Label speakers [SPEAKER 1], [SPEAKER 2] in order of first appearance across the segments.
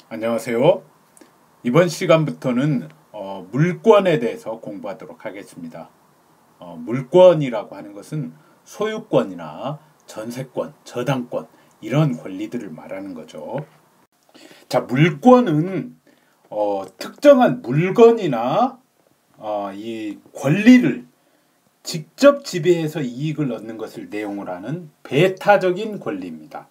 [SPEAKER 1] 안녕하세요. 이번 시간부터는 물권에 대해서 공부하도록 하겠습니다. 물권이라고 하는 것은 소유권이나 전세권, 저당권 이런 권리들을 말하는 거죠. 자, 물권은 특정한 물건이나 이 권리를 직접 지배해서 이익을 얻는 것을 내용으로 하는 배타적인 권리입니다.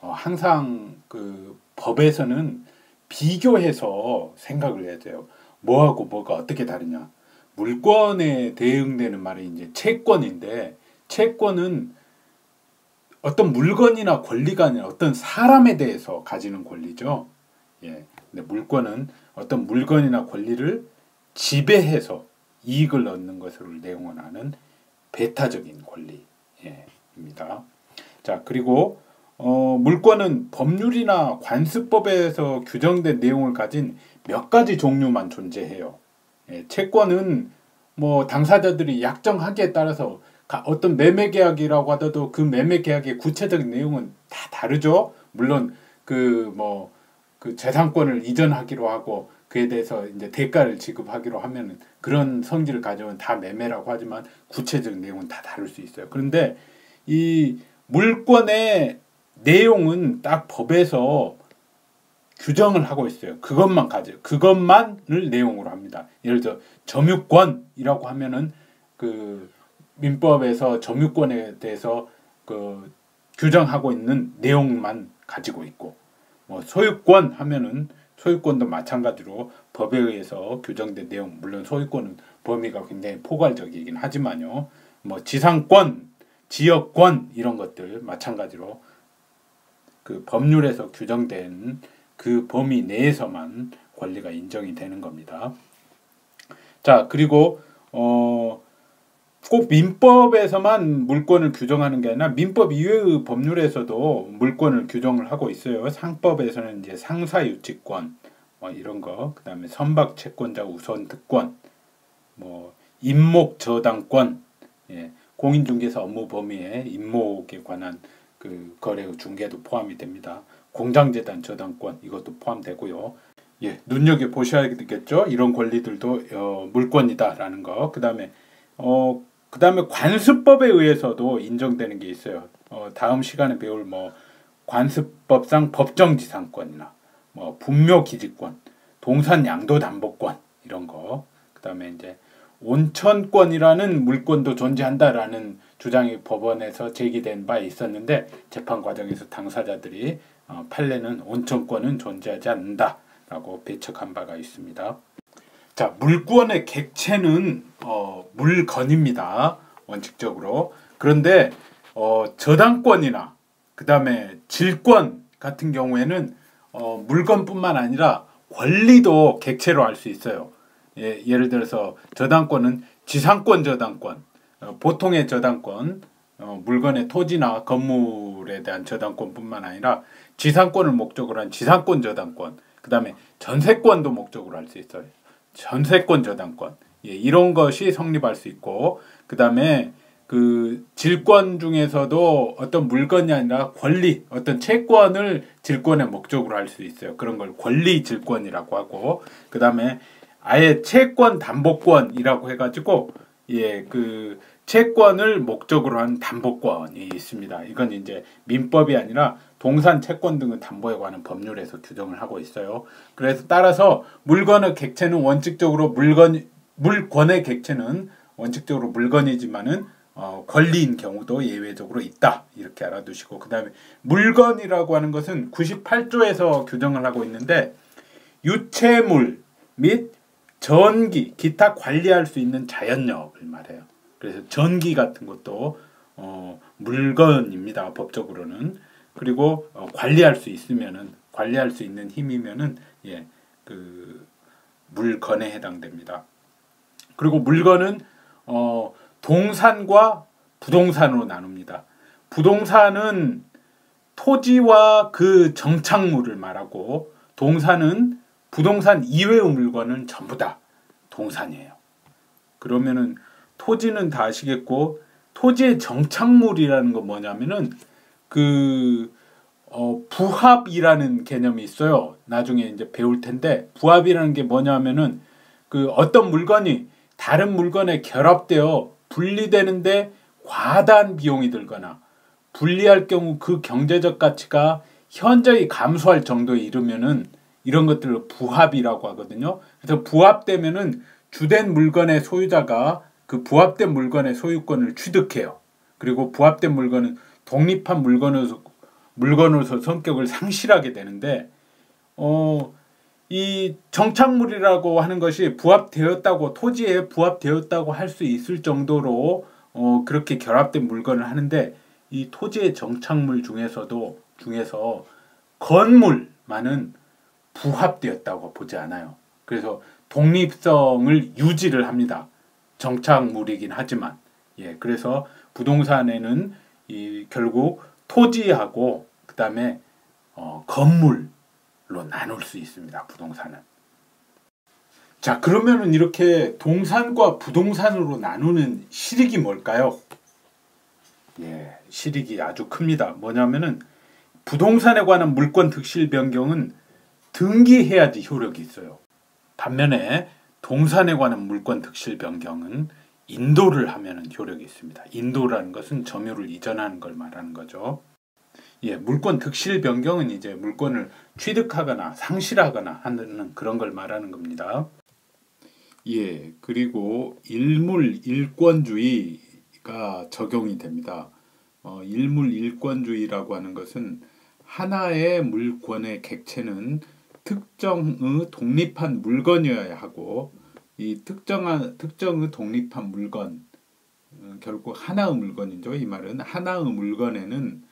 [SPEAKER 1] 항상 그 법에서는 비교해서 생각을 해야 돼요. 뭐하고 뭐가 어떻게 다르냐. 물권에 대응되는 말이 이제 채권인데, 채권은 어떤 물건이나 권리가 아니라 어떤 사람에 대해서 가지는 권리죠. 예. 근데 물권은 어떤 물건이나 권리를 지배해서 이익을 얻는 것을 내용을 하는 배타적인 권리입니다. 자, 그리고 물권은 법률이나 관습법에서 규정된 내용을 가진 몇 가지 종류만 존재해요. 채권은 뭐 당사자들이 약정하기에 따라서 어떤 매매 계약이라고 하더라도 그 매매 계약의 구체적인 내용은 다 다르죠. 물론 그 재산권을 이전하기로 하고 그에 대해서 이제 대가를 지급하기로 하면은 그런 성질을 가지면 다 매매라고 하지만 구체적인 내용은 다 다를 수 있어요. 그런데 이 물권의 내용은 딱 법에서 규정을 하고 있어요. 그것만을 내용으로 합니다. 예를 들어 점유권이라고 하면은 그 민법에서 점유권에 대해서 그 규정하고 있는 내용만 가지고 있고, 뭐 소유권 하면은 소유권도 마찬가지로 법에 의해서 규정된 내용, 물론 소유권은 범위가 굉장히 포괄적이긴 하지만요. 뭐 지상권, 지역권 이런 것들 마찬가지로 그 법률에서 규정된 그 범위 내에서만 권리가 인정이 되는 겁니다. 자, 그리고 꼭 민법에서만 물권을 규정하는 게 아니라 민법 이외의 법률에서도 물권을 규정을 하고 있어요. 상법에서는 이제 상사유치권 뭐 이런 거, 그다음에 선박채권자 우선특권, 뭐 임목저당권, 공인중개사 업무 범위에 임목에 관한 그 거래 중개도 포함이 됩니다. 공장재단 저당권 이것도 포함되고요. 눈여겨 보셔야겠죠. 이런 권리들도 물권이다라는 거. 그다음에 관습법에 의해서도 인정되는 게 있어요. 다음 시간에 배울 뭐 관습법상 법정지상권이나 뭐 분묘기지권, 동산양도담보권 이런 거. 그다음에 이제 온천권이라는 물권도 존재한다라는 주장이 법원에서 제기된 바 있었는데 재판 과정에서 당사자들이 판례는 온천권은 존재하지 않는다라고 배척한 바가 있습니다. 자, 물권의 객체는 물건입니다. 원칙적으로. 그런데 저당권이나 그 다음에 질권 같은 경우에는 물건뿐만 아니라 권리도 객체로 할 수 있어요. 예를 들어서 저당권은 지상권 저당권, 보통의 저당권, 물건의 토지나 건물에 대한 저당권뿐만 아니라 지상권을 목적으로 한 지상권 저당권, 그 다음에 전세권도 목적으로 할 수 있어요. 전세권 저당권, 이런 것이 성립할 수 있고, 그 다음에 그 질권 중에서도 어떤 물건이 아니라 권리, 어떤 채권을 질권의 목적으로 할 수 있어요. 그런 걸 권리 질권이라고 하고, 그 다음에 아예 채권 담보권이라고 해가지고 그 채권을 목적으로 한 담보권이 있습니다. 이건 이제 민법이 아니라 동산 채권 등의 담보에 관한 법률에서 규정을 하고 있어요. 그래서 따라서 물건의 객체는 원칙적으로 물권의 객체는 원칙적으로 물건이지만은 권리인 경우도 예외적으로 있다. 이렇게 알아두시고, 그 다음에 물건이라고 하는 것은 98조에서 규정을 하고 있는데 유체물 및 전기, 기타 관리할 수 있는 자연력을 말해요. 그래서 전기 같은 것도 물건입니다. 법적으로는. 그리고 관리할 수 있는 힘이면은 그 물건에 해당됩니다. 그리고 물건은 동산과 부동산으로 나눕니다. 부동산은 토지와 그 정착물을 말하고, 동산은 부동산 이외의 물건은 전부 다 동산이에요. 그러면은 토지는 다 아시겠고, 토지의 정착물이라는 건 뭐냐면은 그 부합이라는 개념이 있어요. 나중에 이제 배울 텐데 부합이라는 게 뭐냐면은 그 어떤 물건이 다른 물건에 결합되어 분리되는데 과다한 비용이 들거나 분리할 경우 그 경제적 가치가 현저히 감소할 정도에 이르면은 이런 것들을 부합이라고 하거든요. 그래서 부합되면은 주된 물건의 소유자가 그 부합된 물건의 소유권을 취득해요. 그리고 부합된 물건은 독립한 물건으로서 성격을 상실하게 되는데 이 정착물이라고 하는 것이 부합되었다고 토지에 부합되었다고 할 수 있을 정도로 그렇게 결합된 물건을 하는데 이 토지의 정착물 중에서 건물만은 부합되었다고 보지 않아요. 그래서 독립성을 유지를 합니다. 정착물이긴 하지만 그래서 부동산에는 결국 토지하고 그다음에 건물로 나눌 수 있습니다. 부동산은. 자, 그러면은 이렇게 동산과 부동산으로 나누는 실익이 뭘까요? 실익이 아주 큽니다. 뭐냐면은 부동산에 관한 물권 득실 변경은 등기해야지 효력이 있어요. 반면에 동산에 관한 물권 득실 변경은 인도를 하면은 효력이 있습니다. 인도라는 것은 점유를 이전하는 걸 말하는 거죠. 물권 득실 변경은 이제 물권을 취득하거나 상실하거나 하는 그런 걸 말하는 겁니다. 그리고 일물일권주의가 적용이 됩니다. 일물일권주의라고 하는 것은 하나의 물권의 객체는 특정의 독립한 물건이어야 하고 이 특정의 독립한 물건 결국 하나의 물건이죠. 이 말은 하나의 물건에는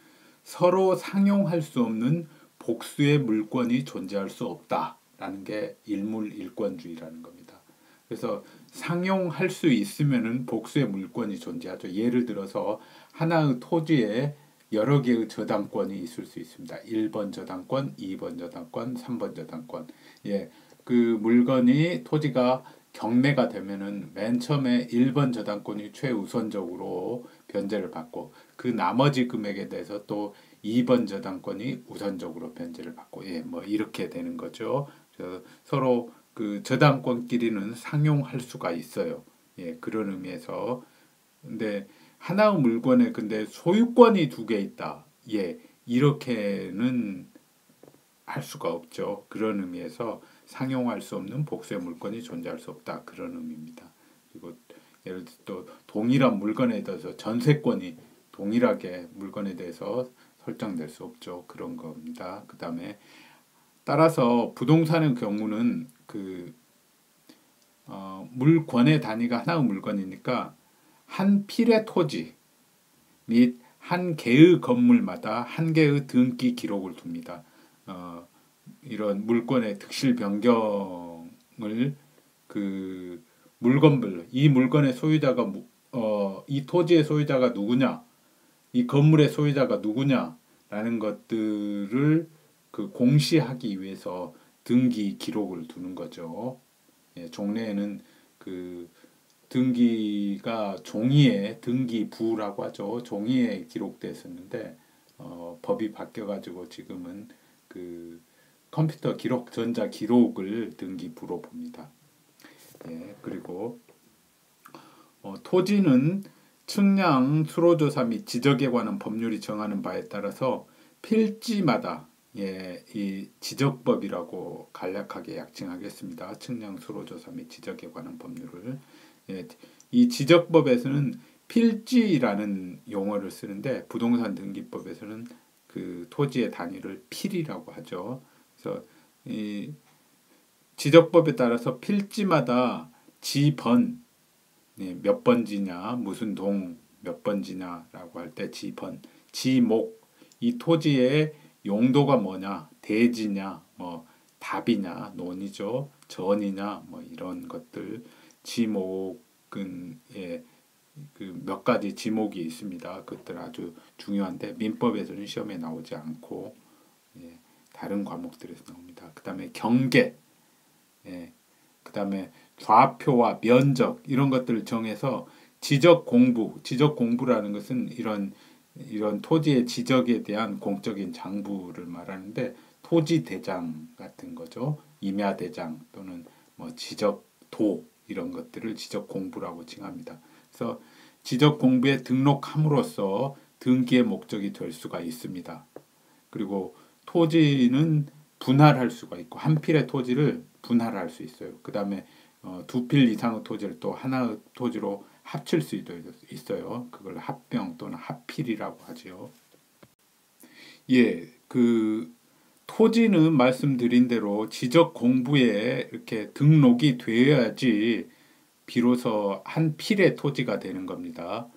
[SPEAKER 1] 서로 상용할 수 없는 복수의 물권이 존재할 수 없다라는 게 일물일권주의라는 겁니다. 그래서 상용할 수 있으면은 복수의 물권이 존재하죠. 예를 들어서 하나의 토지에 여러 개의 저당권이 있을 수 있습니다. 1번 저당권, 2번 저당권, 3번 저당권. 그 물건이 토지가 경매가 되면은 맨 처음에 1번 저당권이 최우선적으로 변제를 받고 그 나머지 금액에 대해서 또 2번 저당권이 우선적으로 변제를 받고 뭐 이렇게 되는 거죠. 그래서 서로 그 저당권끼리는 상용할 수가 있어요. 그런 의미에서 근데 하나의 물건에 근데 소유권이 두 개 있다. 이렇게는 할 수가 없죠. 그런 의미에서 상용할 수 없는 복수의 물건이 존재할 수 없다. 그런 의미입니다. 그리고 예를 들어 또 동일한 물건에 대해서 전세권이 동일하게 물건에 대해서 설정될 수 없죠. 그런 겁니다. 그 다음에 따라서 부동산의 경우는 그 물권의 단위가 하나의 물건이니까 한 필의 토지 및 한 개의 건물마다 한 개의 등기 기록을 둡니다. 이런 물권의 득실 변경을 그 물건별로 이 물건의 소유자가 이 토지의 소유자가 누구냐, 이 건물의 소유자가 누구냐라는 것들을 그 공시하기 위해서 등기 기록을 두는 거죠. 종래에는 그 등기가 종이에 등기부라고 하죠. 종이에 기록됐었는데 법이 바뀌어가지고 지금은 그 컴퓨터 기록 전자 기록을 등기부로 봅니다. 그리고 토지는 측량 수로조사 및 지적에 관한 법률이 정하는 바에 따라서 필지마다 이 지적법이라고 간략하게 약칭하겠습니다. 측량 수로조사 및 지적에 관한 법률을 이 지적법에서는 필지라는 용어를 쓰는데 부동산 등기법에서는 그 토지의 단위를 필이라고 하죠. 그래서 이 지적법에 따라서 필지마다 지번 몇 번지냐 무슨 동 몇 번지냐라고 할 때 지번 지목 이 토지의 용도가 뭐냐 대지냐 뭐 답이냐 논이죠 전이냐 뭐 이런 것들 지목은 그 몇 가지 지목이 있습니다. 그것들 아주 중요한데 민법에서는 시험에 나오지 않고 다른 과목들에서 나옵니다. 그 다음에 경계 그 다음에 좌표와 면적 이런 것들을 정해서 지적 공부라는 것은 이런 이런 토지의 지적에 대한 공적인 장부를 말하는데 토지대장 같은 거죠. 임야대장 또는 뭐 지적도 이런 것들을 지적공부라고 칭합니다. 그래서 지적공부에 등록함으로써 등기의 목적이 될 수가 있습니다. 그리고 토지는 분할할 수가 있고 한 필의 토지를 분할할 수 있어요. 그 다음에 두 필 이상의 토지를 또 하나의 토지로 합칠 수 있어요. 그걸 합병 또는 합필이라고 하지요. 예, 그 토지는 말씀드린 대로 지적 공부에 이렇게 등록이 되어야지 비로소 한 필의 토지가 되는 겁니다.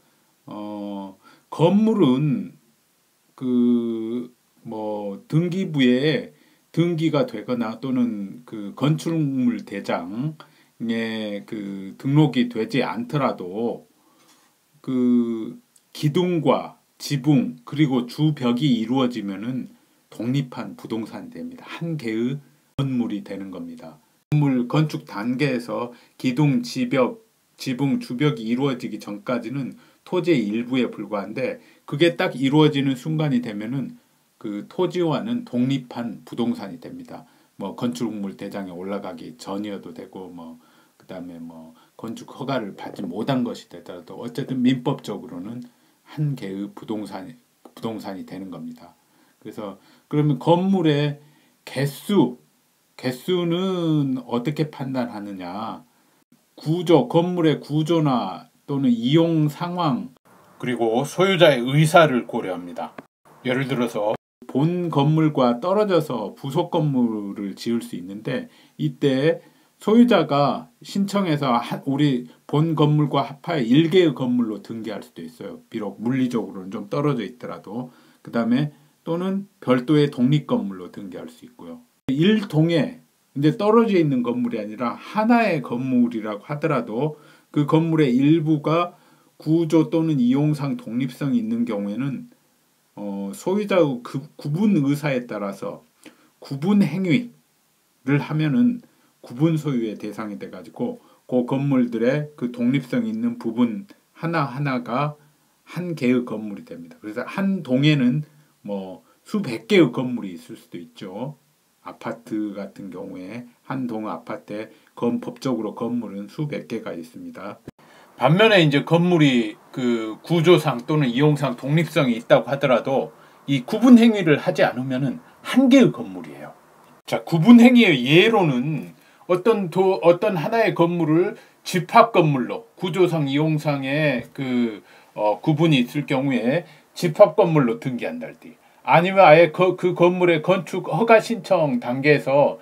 [SPEAKER 1] 건물은 그 뭐 등기부에 등기가 되거나 또는 그 건축물 대장에 그 등록이 되지 않더라도 그 기둥과 지붕 그리고 주벽이 이루어지면은 독립한 부동산이 됩니다. 한 개의 건물이 되는 겁니다. 건물 건축 단계에서 기둥, 지붕, 주벽이 이루어지기 전까지는 토지의 일부에 불과한데 그게 딱 이루어지는 순간이 되면은 그 토지와는 독립한 부동산이 됩니다. 뭐 건축물 대장에 올라가기 전이어도 되고 뭐 그다음에 뭐 건축 허가를 받지 못한 것이 되더라도 어쨌든 민법적으로는 한 개의 부동산이 되는 겁니다. 그래서 그러면 건물의 개수는 어떻게 판단하느냐? 건물의 구조나 또는 이용 상황 그리고 소유자의 의사를 고려합니다. 예를 들어서 본 건물과 떨어져서 부속 건물을 지을 수 있는데 이때 소유자가 신청해서 우리 본 건물과 합하여 1개의 건물로 등기할 수도 있어요. 비록 물리적으로는 좀 떨어져 있더라도 그 다음에 또는 별도의 독립 건물로 등기할 수 있고요. 1동에 근데 떨어져 있는 건물이 아니라 하나의 건물이라고 하더라도 그 건물의 일부가 구조 또는 이용상 독립성이 있는 경우에는 소유자의 구분 의사에 따라서 구분 행위를 하면은 구분 소유의 대상이 돼가지고 그 건물들의 그 독립성 있는 부분 하나하나가 한 개의 건물이 됩니다. 그래서 한 동에는 뭐 수백 개의 건물이 있을 수도 있죠. 아파트 같은 경우에 한 동 아파트에 법적으로 건물은 수백 개가 있습니다. 반면에 이제 건물이 그 구조상 또는 이용상 독립성이 있다고 하더라도 이 구분 행위를 하지 않으면은 한 개의 건물이에요. 자, 구분 행위의 예로는 어떤 하나의 건물을 집합 건물로 구조상 이용상의 그 구분이 있을 경우에 집합 건물로 등기한달지 아니면 아예 그 건물의 건축 허가 신청 단계에서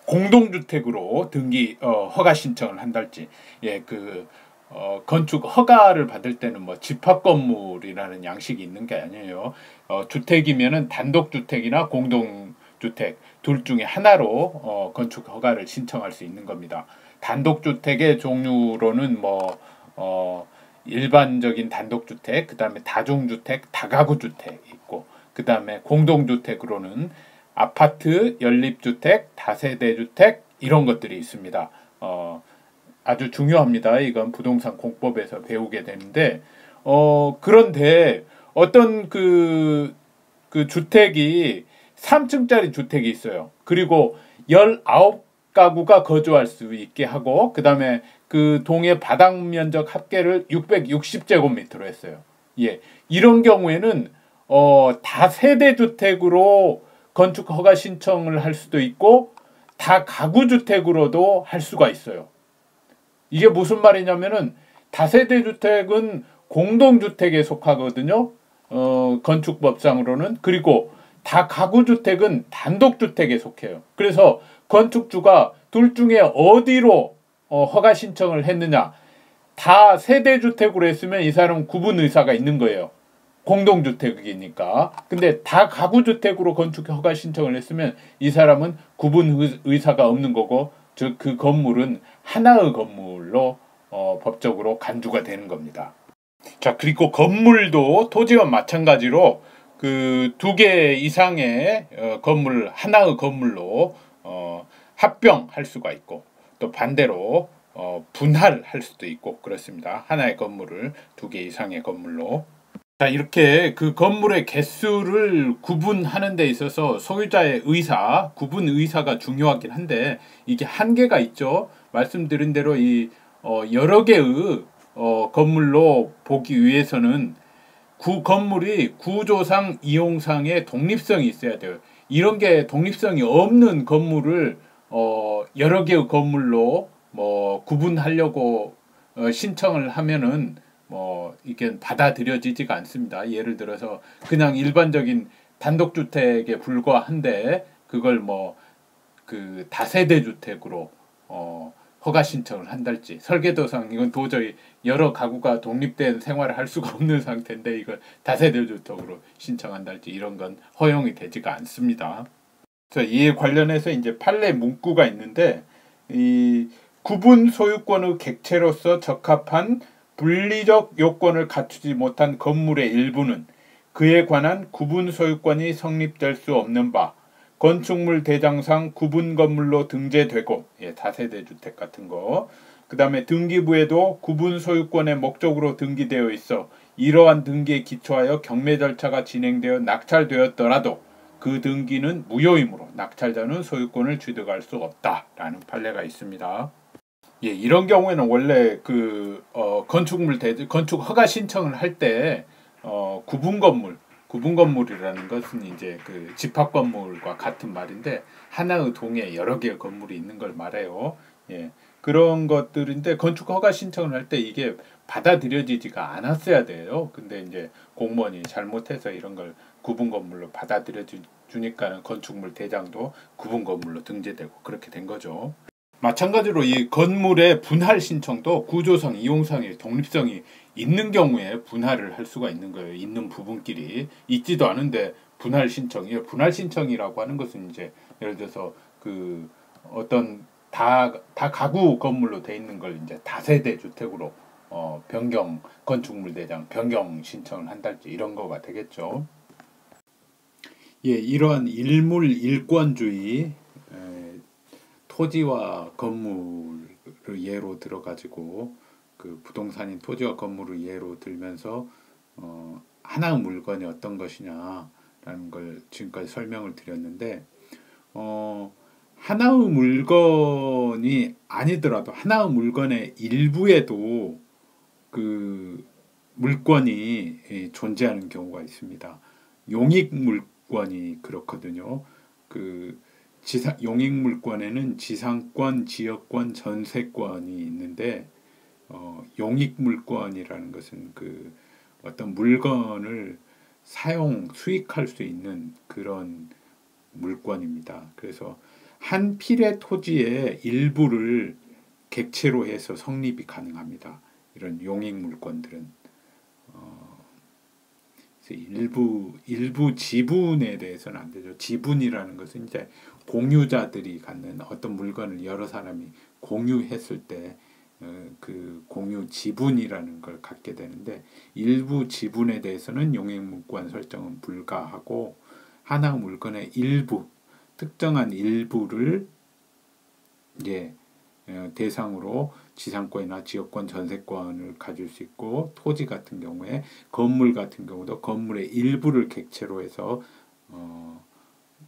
[SPEAKER 1] 공동주택으로 등기 허가 신청을 한달지 건축 허가를 받을 때는 뭐 집합 건물이라는 양식이 있는 게 아니에요. 주택이면은 단독주택이나 공동주택 둘 중에 하나로 건축 허가를 신청할 수 있는 겁니다. 단독주택의 종류로는 일반적인 단독주택, 그 다음에 다중주택, 다가구주택 있고, 그 다음에 공동주택으로는 아파트, 연립주택, 다세대주택 이런 것들이 있습니다. 아주 중요합니다. 이건 부동산 공법에서 배우게 되는데 그런데 어떤 그 주택이 3층짜리 주택이 있어요. 그리고 19가구가 거주할 수 있게 하고 그 다음에 그 동의 바닥 면적 합계를 660제곱미터로 했어요. 예, 이런 경우에는 다세대 주택으로 건축 허가 신청을 할 수도 있고 다가구 주택으로도 할 수가 있어요. 이게 무슨 말이냐면은 다세대 주택은 공동주택에 속하거든요. 건축법상으로는. 그리고 다가구 주택은 단독주택에 속해요. 그래서 건축주가 둘 중에 어디로 허가 신청을 했느냐. 다 세대주택으로 했으면 이 사람은 구분 의사가 있는 거예요. 공동주택이니까. 근데 다가구주택으로 건축 허가 신청을 했으면 이 사람은 구분 의사가 없는 거고 즉 그 건물은 하나의 건물로 법적으로 간주가 되는 겁니다. 자, 그리고 건물도 토지와 마찬가지로 그 2개 이상의 건물 하나의 건물로 합병할 수가 있고 또 반대로 분할할 수도 있고 그렇습니다. 하나의 건물을 2개 이상의 건물로. 자, 이렇게 그 건물의 개수를 구분하는 데 있어서 소유자의 의사, 구분 의사가 중요하긴 한데 이게 한계가 있죠. 말씀드린 대로 이 여러 개의 건물로 보기 위해서는 건물이 구조상 이용상의 독립성이 있어야 돼요. 이런 게 독립성이 없는 건물을 여러 개의 건물로 뭐 구분하려고 신청을 하면은 이게 받아들여지지가 않습니다. 예를 들어서 그냥 일반적인 단독주택에 불과한데 그걸 그 다세대 주택으로 허가 신청을 한달지, 설계도상 이건 도저히 여러 가구가 독립된 생활을 할 수가 없는 상태인데 이걸 다세대 주택으로 신청한달지 이런 건 허용이 되지가 않습니다. 그래서 이에 관련해서 이제 판례 문구가 있는데 이 구분 소유권의 객체로서 적합한 분리적 요건을 갖추지 못한 건물의 일부는 그에 관한 구분 소유권이 성립될 수 없는 바 건축물 대장상 구분 건물로 등재되고, 다세대 주택 같은 거, 그 다음에 등기부에도 구분 소유권의 목적으로 등기되어 있어 이러한 등기에 기초하여 경매 절차가 진행되어 낙찰되었더라도 그 등기는 무효이므로 낙찰자는 소유권을 취득할 수 없다라는 판례가 있습니다. 이런 경우에는 원래 그 건축 허가 신청을 할 때 구분 건물이라는 것은 이제 그 집합 건물과 같은 말인데 하나의 동에 여러 개의 건물이 있는 걸 말해요. 그런 것들인데 건축 허가 신청을 할 때 이게 받아들여지지가 않았어야 돼요. 근데 이제 공무원이 잘못해서 이런 걸 구분 건물로 받아들여 주니까는 건축물 대장도 구분 건물로 등재되고 그렇게 된 거죠. 마찬가지로 이 건물의 분할 신청도 구조상, 이용상의 독립성이 있는 경우에 분할을 할 수가 있는 거예요. 있는 부분끼리 있지도 않은데 분할 신청이에요. 분할 신청이라고 하는 것은 이제 예를 들어서 그 어떤 다 가구 건물로 돼 있는 걸 이제 다세대 주택으로 변경 건축물 대장 변경 신청을 한달지 이런 거가 되겠죠. 이러한 일물 일권주의 토지와 건물을 예로 들어가지고 그 부동산인 토지와 건물을 예로 들면서 하나의 물건이 어떤 것이냐라는 걸 지금까지 설명을 드렸는데 하나의 물건이 아니더라도 하나의 물건의 일부에도 그 물권이 존재하는 경우가 있습니다. 용익 물권이 그렇거든요. 용익 물권에는 지상권, 지역권, 전세권이 있는데 용익 물권이라는 것은 그 어떤 물건을 수익할 수 있는 그런 물권입니다. 그래서 한 필의 토지의 일부를 객체로 해서 성립이 가능합니다. 이런 용익 물권들은 일부 지분에 대해서는 안 되죠. 지분이라는 것은 이제 공유자들이 갖는 어떤 물건을 여러 사람이 공유했을 때 그 공유 지분이라는 걸 갖게 되는데 일부 지분에 대해서는 용익물권 설정은 불가하고 하나의 물건의 일부 특정한 일부를 대상으로 지상권이나 지역권, 전세권을 가질 수 있고 토지 같은 경우에 건물 같은 경우도 건물의 일부를 객체로 해서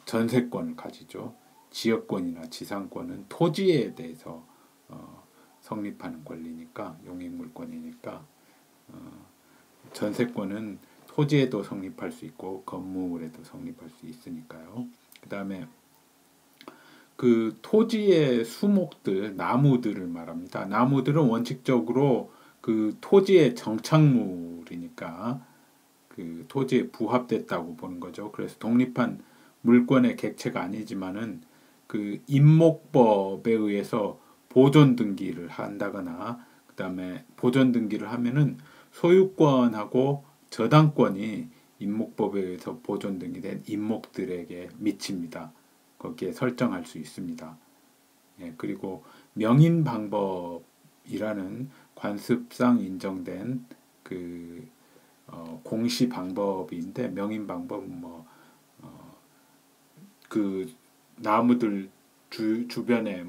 [SPEAKER 1] 전세권을 가지죠. 지역권이나 지상권은 토지에 대해서 성립하는 권리니까 용익물권이니까 전세권은 토지에도 성립할 수 있고 건물에도 성립할 수 있으니까요. 그 다음에 그 토지의 수목들, 나무들을 말합니다. 나무들은 원칙적으로 그 토지의 정착물이니까 그 토지에 부합됐다고 보는 거죠. 그래서 독립한 물권의 객체가 아니지만은 그 임목법에 의해서 보존 등기를 한다거나 그다음에 보존 등기를 하면은 소유권하고 저당권이 임목법에 의해서 보존 등기된 임목들에게 미칩니다. 거기에 설정할 수 있습니다. 그리고 명인 방법이라는 관습상 인정된 그 공시 방법인데 명인 방법은 그 나무들 주변에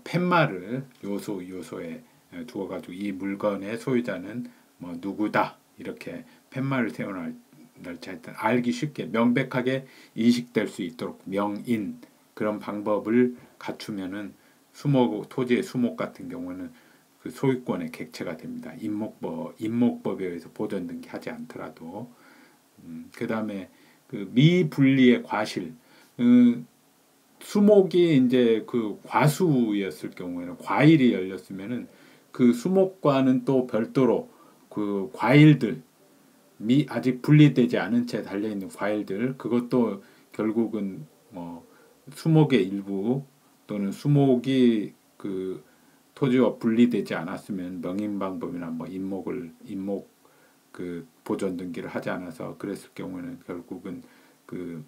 [SPEAKER 1] 팻말을 요소에 두어가지고 이 물건의 소유자는 뭐 누구다 이렇게 팻말을 세워놓을지 하여튼 알기 쉽게 명백하게 인식될 수 있도록 명인 그런 방법을 갖추면은 토지의 수목 같은 경우는 그 소유권의 객체가 됩니다. 임목법에 의해서 보전 등기하지 않더라도 그 다음에 그 미분리의 과실 수목이 이제 그 과수였을 경우에는 과일이 열렸으면은 그 수목과는 또 별도로 그 과일들 아직 분리되지 않은 채 달려 있는 과일들 그것도 결국은 뭐 수목의 일부 또는 수목이 그 토지와 분리되지 않았으면 명인 방법이나 뭐 임목 그 보존 등기를 하지 않아서 그랬을 경우에는 결국은 그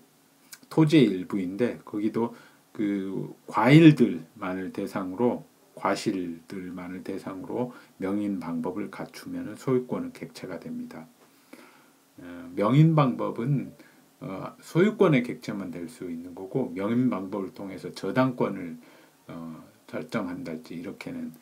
[SPEAKER 1] 토지의 일부인데 거기도 그 과실들만을 대상으로 명인 방법을 갖추면 소유권은 객체가 됩니다. 명인 방법은 소유권의 객체만 될 수 있는 거고 명인 방법을 통해서 저당권을 설정한달지 이렇게는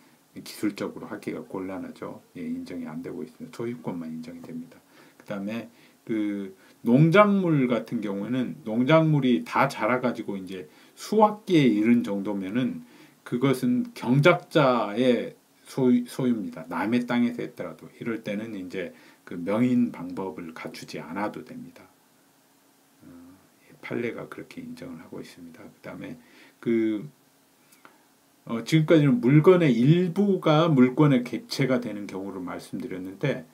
[SPEAKER 1] 기술적으로 하기가 곤란하죠. 예, 인정이 안 되고 있습니다. 소유권만 인정이 됩니다. 그 다음에 그 농작물 같은 경우에는 농작물이 다 자라가지고 이제 수확기에 이른 정도면은 그것은 경작자의 소유입니다. 남의 땅에서 했더라도 이럴 때는 이제 그 명인 방법을 갖추지 않아도 됩니다. 판례가 그렇게 인정을 하고 있습니다. 그 다음에 지금까지는 물건의 일부가 물권의 객체가 되는 경우를 말씀드렸는데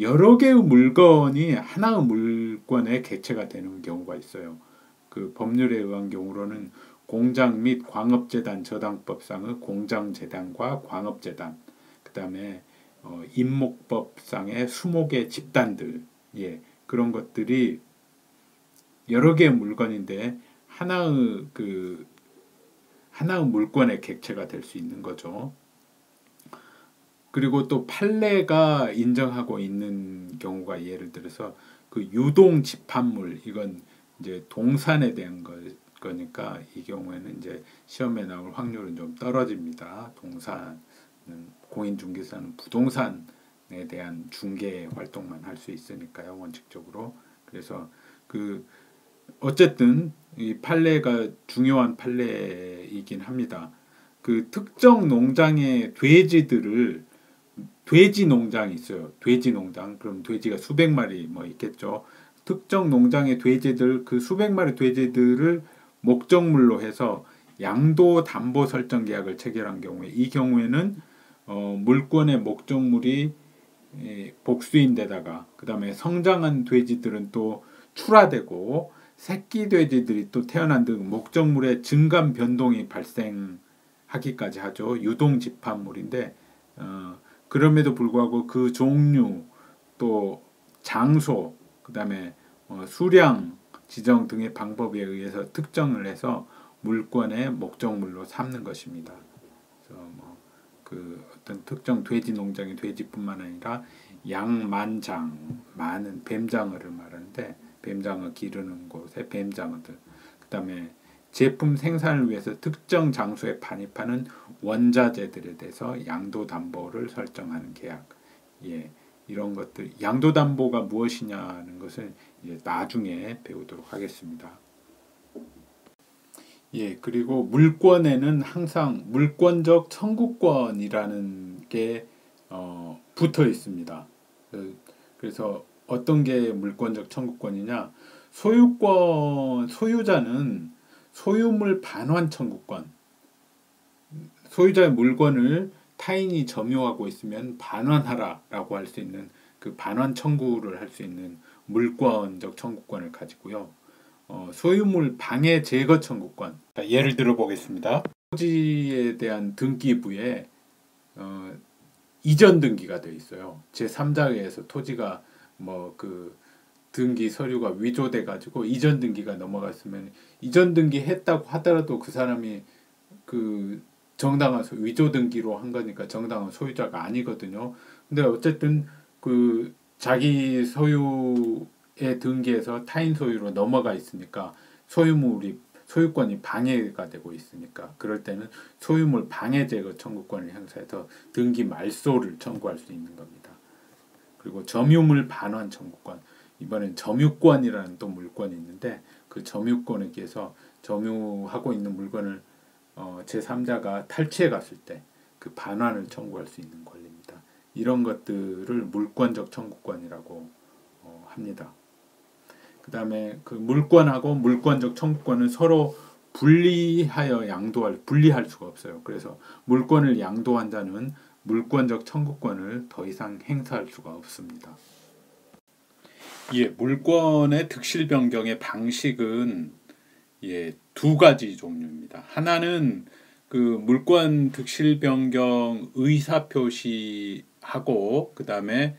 [SPEAKER 1] 여러 개의 물건이 하나의 물권의 객체가 되는 경우가 있어요. 그 법률에 의한 경우로는 공장 및 광업재단 저당법상의 공장재단과 광업재단 그 다음에 임목법상의 수목의 집단들 그런 것들이 여러 개의 물건인데 하나의 물건의 객체가 될 수 있는 거죠. 그리고 또 판례가 인정하고 있는 경우가 예를 들어서 그 유동 집합물 이건 이제 동산에 대한 거니까 이 경우에는 이제 시험에 나올 확률은 좀 떨어집니다. 동산은 공인중개사는 부동산에 대한 중개 활동만 할 수 있으니까요. 원칙적으로. 그래서 어쨌든 이 판례가 중요한 판례이긴 합니다. 그 특정 농장의 돼지 농장이 있어요. 돼지 농장. 그럼 돼지가 수백 마리 뭐 있겠죠. 특정 농장의 돼지들 그 수백 마리 돼지들을 목적물로 해서 양도 담보 설정 계약을 체결한 경우에 이 경우에는 물권의 목적물이 복수인데다가 그 다음에 성장한 돼지들은 또 출하되고 새끼 돼지들이 또 태어난 등 목적물의 증감 변동이 발생하기까지 하죠. 유동 집합물인데 그럼에도 불구하고 그 종류 또 장소 그 다음에 수량 지정 등의 방법에 의해서 특정을 해서 물권의 목적물로 삼는 것입니다. 그래서 어떤 특정 돼지 농장의 돼지뿐만 아니라 양만장, 많은 뱀장어를 말하는데 뱀장어 기르는 곳의 뱀장어들, 그 다음에 제품 생산을 위해서 특정 장소에 반입하는 원자재들에 대해서 양도담보를 설정하는 계약, 이런 것들, 양도담보가 무엇이냐는 것을 이제 나중에 배우도록 하겠습니다. 그리고 물권에는 항상 물권적 청구권이라는 게 붙어 있습니다. 그래서 어떤 게 물권적 청구권이냐? 소유자는 소유물 반환 청구권. 소유자의 물건을 타인이 점유하고 있으면 반환하라라고 할 수 있는 그 반환 청구를 할 수 있는 물권적 청구권을 가지고요. 소유물 방해 제거 청구권. 예를 들어 보겠습니다. 토지에 대한 등기부에 이전 등기가 되어 있어요. 제3자에서 토지가 등기 서류가 위조돼 가지고 이전 등기가 넘어갔으면 이전 등기 했다고 하더라도 그 사람이 정당한 위조 등기로 한 거니까 정당한 소유자가 아니거든요. 근데 어쨌든 자기 소유의 등기에서 타인 소유로 넘어가 있으니까 소유권이 방해가 되고 있으니까 그럴 때는 소유물 방해 제거 청구권을 행사해서 등기 말소를 청구할 수 있는 겁니다. 그리고 점유물 반환 청구권. 이번엔 점유권이라는 또 물권이 있는데 그 점유권에 의해서 점유하고 있는 물건을 제3자가 탈취해 갔을 때 그 반환을 청구할 수 있는 권리입니다. 이런 것들을 물권적 청구권이라고 합니다. 그 다음에 그 물권하고 물권적 청구권은 서로 분리할 수가 없어요. 그래서 물권을 양도한 자는 물권적 청구권을 더 이상 행사할 수가 없습니다. 물권의 득실 변경의 방식은 두 가지 종류입니다. 하나는 그 물권 득실 변경 의사 표시하고 그 다음에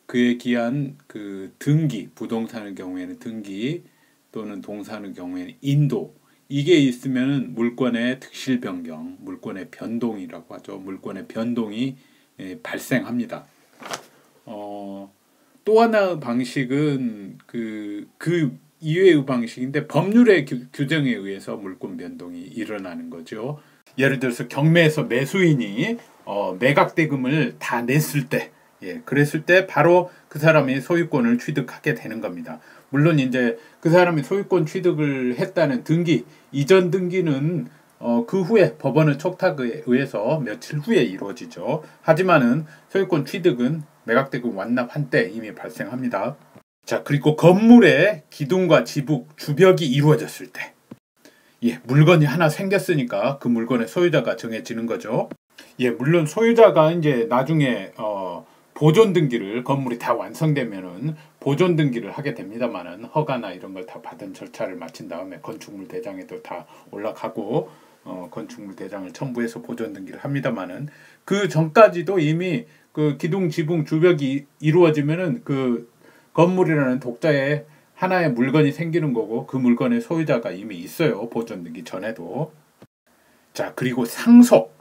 [SPEAKER 1] 그에 기한 그 등기, 부동산의 경우에는 등기 또는 동산의 경우에는 인도, 이게 있으면 물권의 득실 변경, 물권의 변동이라고 하죠. 물권의 변동이 발생합니다. 또 하나의 방식은 그 이외의 방식인데 법률의 규정에 의해서 물권 변동이 일어나는 거죠. 예를 들어서 경매에서 매수인이 매각대금을 다 냈을 때, 그랬을 때 바로 그 사람이 소유권을 취득하게 되는 겁니다. 물론 이제 그 사람이 소유권 취득을 했다는 등기, 이전 등기는 그 후에 법원의 촉탁에 의해서 며칠 후에 이루어지죠. 하지만은 소유권 취득은 매각대금 완납한 때 이미 발생합니다. 자, 그리고 건물의 기둥과 지붕, 주벽이 이루어졌을 때, 물건이 하나 생겼으니까 그 물건의 소유자가 정해지는 거죠. 물론 소유자가 이제 나중에 보존 등기를, 건물이 다 완성되면은 보존 등기를 하게 됩니다만은 허가나 이런 걸 다 받은 절차를 마친 다음에 건축물 대장에도 다 올라가고 건축물 대장을 첨부해서 보존 등기를 합니다만은 그 전까지도 이미 그 기둥, 지붕, 주벽이 이루어지면은 그 건물이라는 독자의 하나의 물건이 생기는 거고 그 물건의 소유자가 이미 있어요. 보존 등기 전에도. 자, 그리고 상속.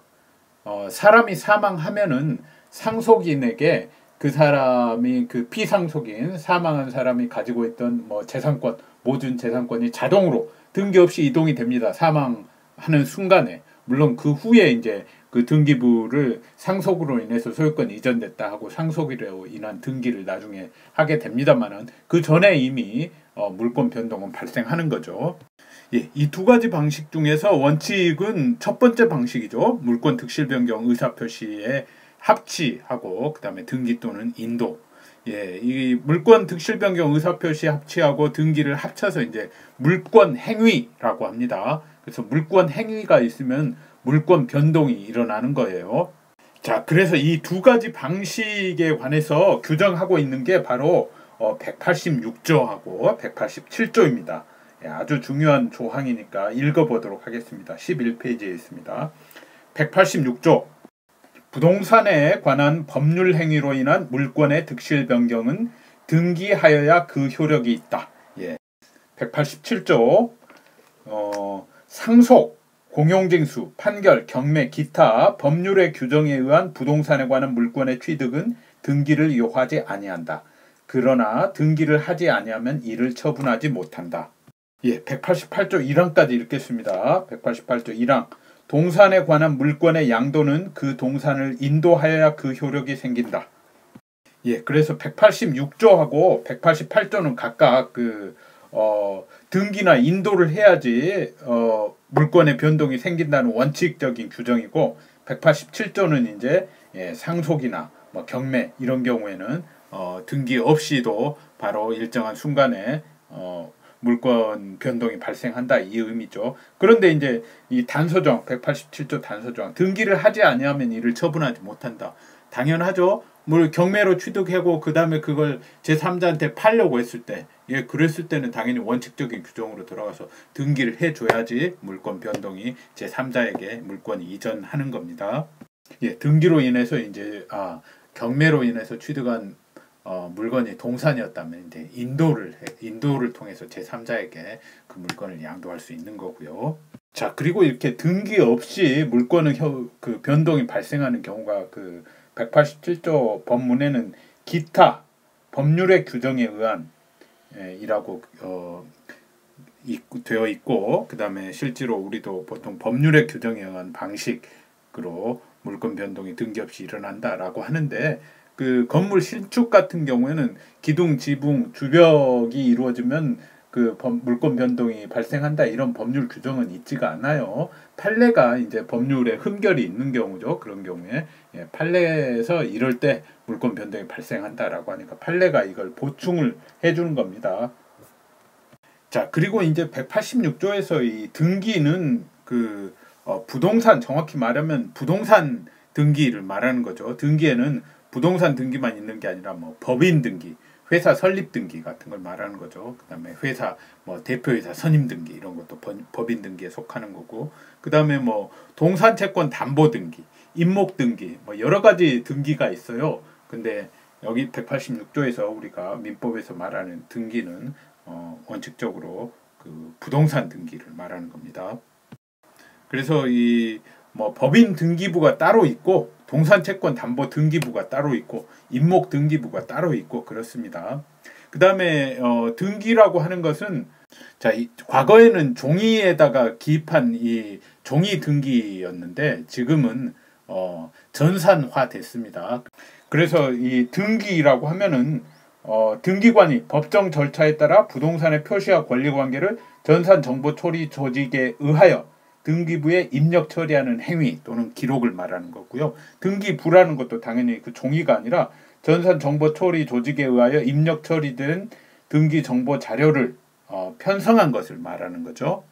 [SPEAKER 1] 사람이 사망하면은 상속인에게 그 사람이 그 피상속인 사망한 사람이 가지고 있던 재산권, 모든 재산권이 자동으로 등기 없이 이동이 됩니다. 사망하는 순간에. 물론 그 후에 이제 그 등기부를 상속으로 인해서 소유권이 이전됐다 하고 상속으로 인한 등기를 나중에 하게 됩니다만은 그 전에 이미 물권 변동은 발생하는 거죠. 이 두 가지 방식 중에서 원칙은 첫 번째 방식이죠. 물권 득실 변경 의사 표시에 합치하고 그 다음에 등기 또는 인도. 이 물권 득실 변경 의사 표시 합치하고 등기를 합쳐서 이제 물권 행위라고 합니다. 그래서 물권 행위가 있으면 물권 변동이 일어나는 거예요. 자, 그래서 이 두 가지 방식에 관해서 규정하고 있는 게 바로 186조하고 187조입니다. 아주 중요한 조항이니까 읽어보도록 하겠습니다. 11페이지에 있습니다. 186조. 부동산에 관한 법률 행위로 인한 물권의 득실 변경은 등기하여야 그 효력이 있다. 187조. 상속, 공용징수, 판결, 경매, 기타 법률의 규정에 의한 부동산에 관한 물권의 취득은 등기를 요하지 아니한다. 그러나 등기를 하지 아니하면 이를 처분하지 못한다. 188조 1항까지 읽겠습니다. 188조 1항. 동산에 관한 물권의 양도는 그 동산을 인도하여야 그 효력이 생긴다. 그래서 186조하고 188조는 각각 등기나 인도를 해야지 물권의 변동이 생긴다는 원칙적인 규정이고 187조는 이제 상속이나 경매 이런 경우에는 등기 없이도 바로 일정한 순간에 물권 변동이 발생한다 이 의미죠. 그런데 이제 이 단서조항 187조 단서조항 등기를 하지 아니하면 이를 처분하지 못한다. 당연하죠. 뭘 경매로 취득하고 그 다음에 그걸 제3자한테 팔려고 했을 때 그랬을 때는 당연히 원칙적인 규정으로 들어가서 등기를 해줘야지 물권 변동이 제3자에게 물권이 이전하는 겁니다. 등기로 인해서 이제 경매로 인해서 취득한 물건이 동산이었다면 이제 인도를 통해서 제3자에게 그 물건을 양도할 수 있는 거고요. 자, 그리고 이렇게 등기 없이 물권의 그 변동이 발생하는 경우가 그 187조 법문에는 기타 법률의 규정에 의한 이라고 되어 있고 그 다음에 실제로 우리도 보통 법률의 규정에 의한 방식으로 물권 변동이 등기 없이 일어난다라고 하는데 그 건물 신축 같은 경우에는 기둥, 지붕, 주벽이 이루어지면 그 물권 변동이 발생한다 이런 법률 규정은 있지가 않아요. 판례가 이제 법률에 흠결이 있는 경우죠. 그런 경우에 판례에서 이럴 때 물권 변동이 발생한다라고 하니까 판례가 이걸 보충을 해주는 겁니다. 자, 그리고 이제 186조에서 이 등기는 그 부동산, 정확히 말하면 부동산 등기를 말하는 거죠. 등기에는 부동산 등기만 있는 게 아니라 뭐 법인 등기, 회사 설립 등기 같은 걸 말하는 거죠. 그다음에 회사 뭐 대표이사 선임 등기 이런 것도 법인 등기에 속하는 거고, 그다음에 뭐 동산 채권 담보 등기, 임목 등기 뭐 여러 가지 등기가 있어요. 근데 여기 186조에서 우리가 민법에서 말하는 등기는 원칙적으로 그 부동산 등기를 말하는 겁니다. 그래서 이 뭐 법인 등기부가 따로 있고 동산 채권 담보 등기부가 따로 있고 임목 등기부가 따로 있고 그렇습니다. 그 다음에 등기라고 하는 것은 자, 과거에는 종이에다가 기입한 이 종이 등기였는데 지금은 전산화 됐습니다. 그래서 이 등기라고 하면은 등기관이 법정 절차에 따라 부동산의 표시와 권리관계를 전산정보처리 조직에 의하여 등기부에 입력 처리하는 행위 또는 기록을 말하는 거고요. 등기부라는 것도 당연히 그 종이가 아니라 전산정보처리 조직에 의하여 입력 처리된 등기 정보 자료를 편성한 것을 말하는 거죠.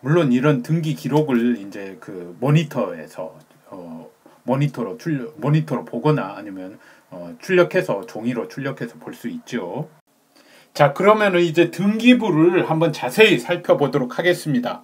[SPEAKER 1] 물론 이런 등기 기록을 이제 그 모니터에서 모니터로 보거나 아니면 출력해서 종이로 출력해서 볼 수 있죠. 자, 그러면은 이제 등기부를 한번 자세히 살펴보도록 하겠습니다.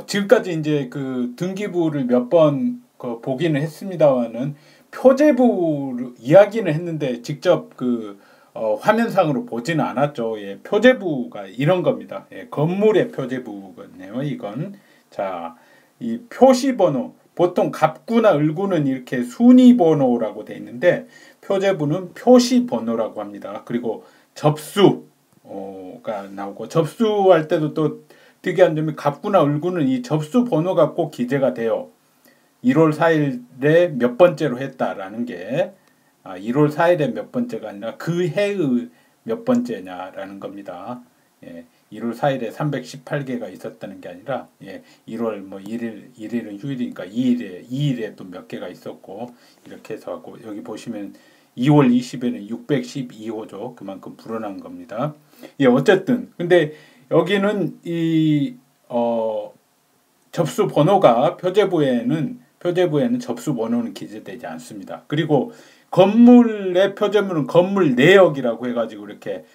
[SPEAKER 1] 지금까지 이제 그 등기부를 몇 번 보기는 했습니다만은 표제부 이야기는 했는데 직접 그 화면상으로 보지는 않았죠. 예, 표제부가 이런 겁니다. 예, 건물의 표제부겠네요. 이건 자, 이 표시번호 보통 갑구나 을구는 이렇게 순위번호라고 되어 있는데 표제부는 표시번호라고 합니다. 그리고 접수가 나오고 접수할 때도 또 특이한 점이 갑구나 을구는 이 접수 번호가 꼭 기재가 돼요. 1월 4일에 몇 번째로 했다라는 게 1월 4일에 몇 번째가 아니라 그 해의 몇 번째냐라는 겁니다. 예, 1월 4일에 318개가 있었다는 게 아니라 1월 뭐 1일은 휴일이니까 2일에 또 몇 개가 있었고 이렇게 해서 하고 여기 보시면 2월 20일에는 612호죠. 그만큼 불어난 겁니다. 예, 어쨌든 근데 여기는 이 접수 번호가 표제부에는 접수 번호는 기재되지 않습니다. 그리고 건물의 표제물은 건물 내역이라고 해가지고 이렇게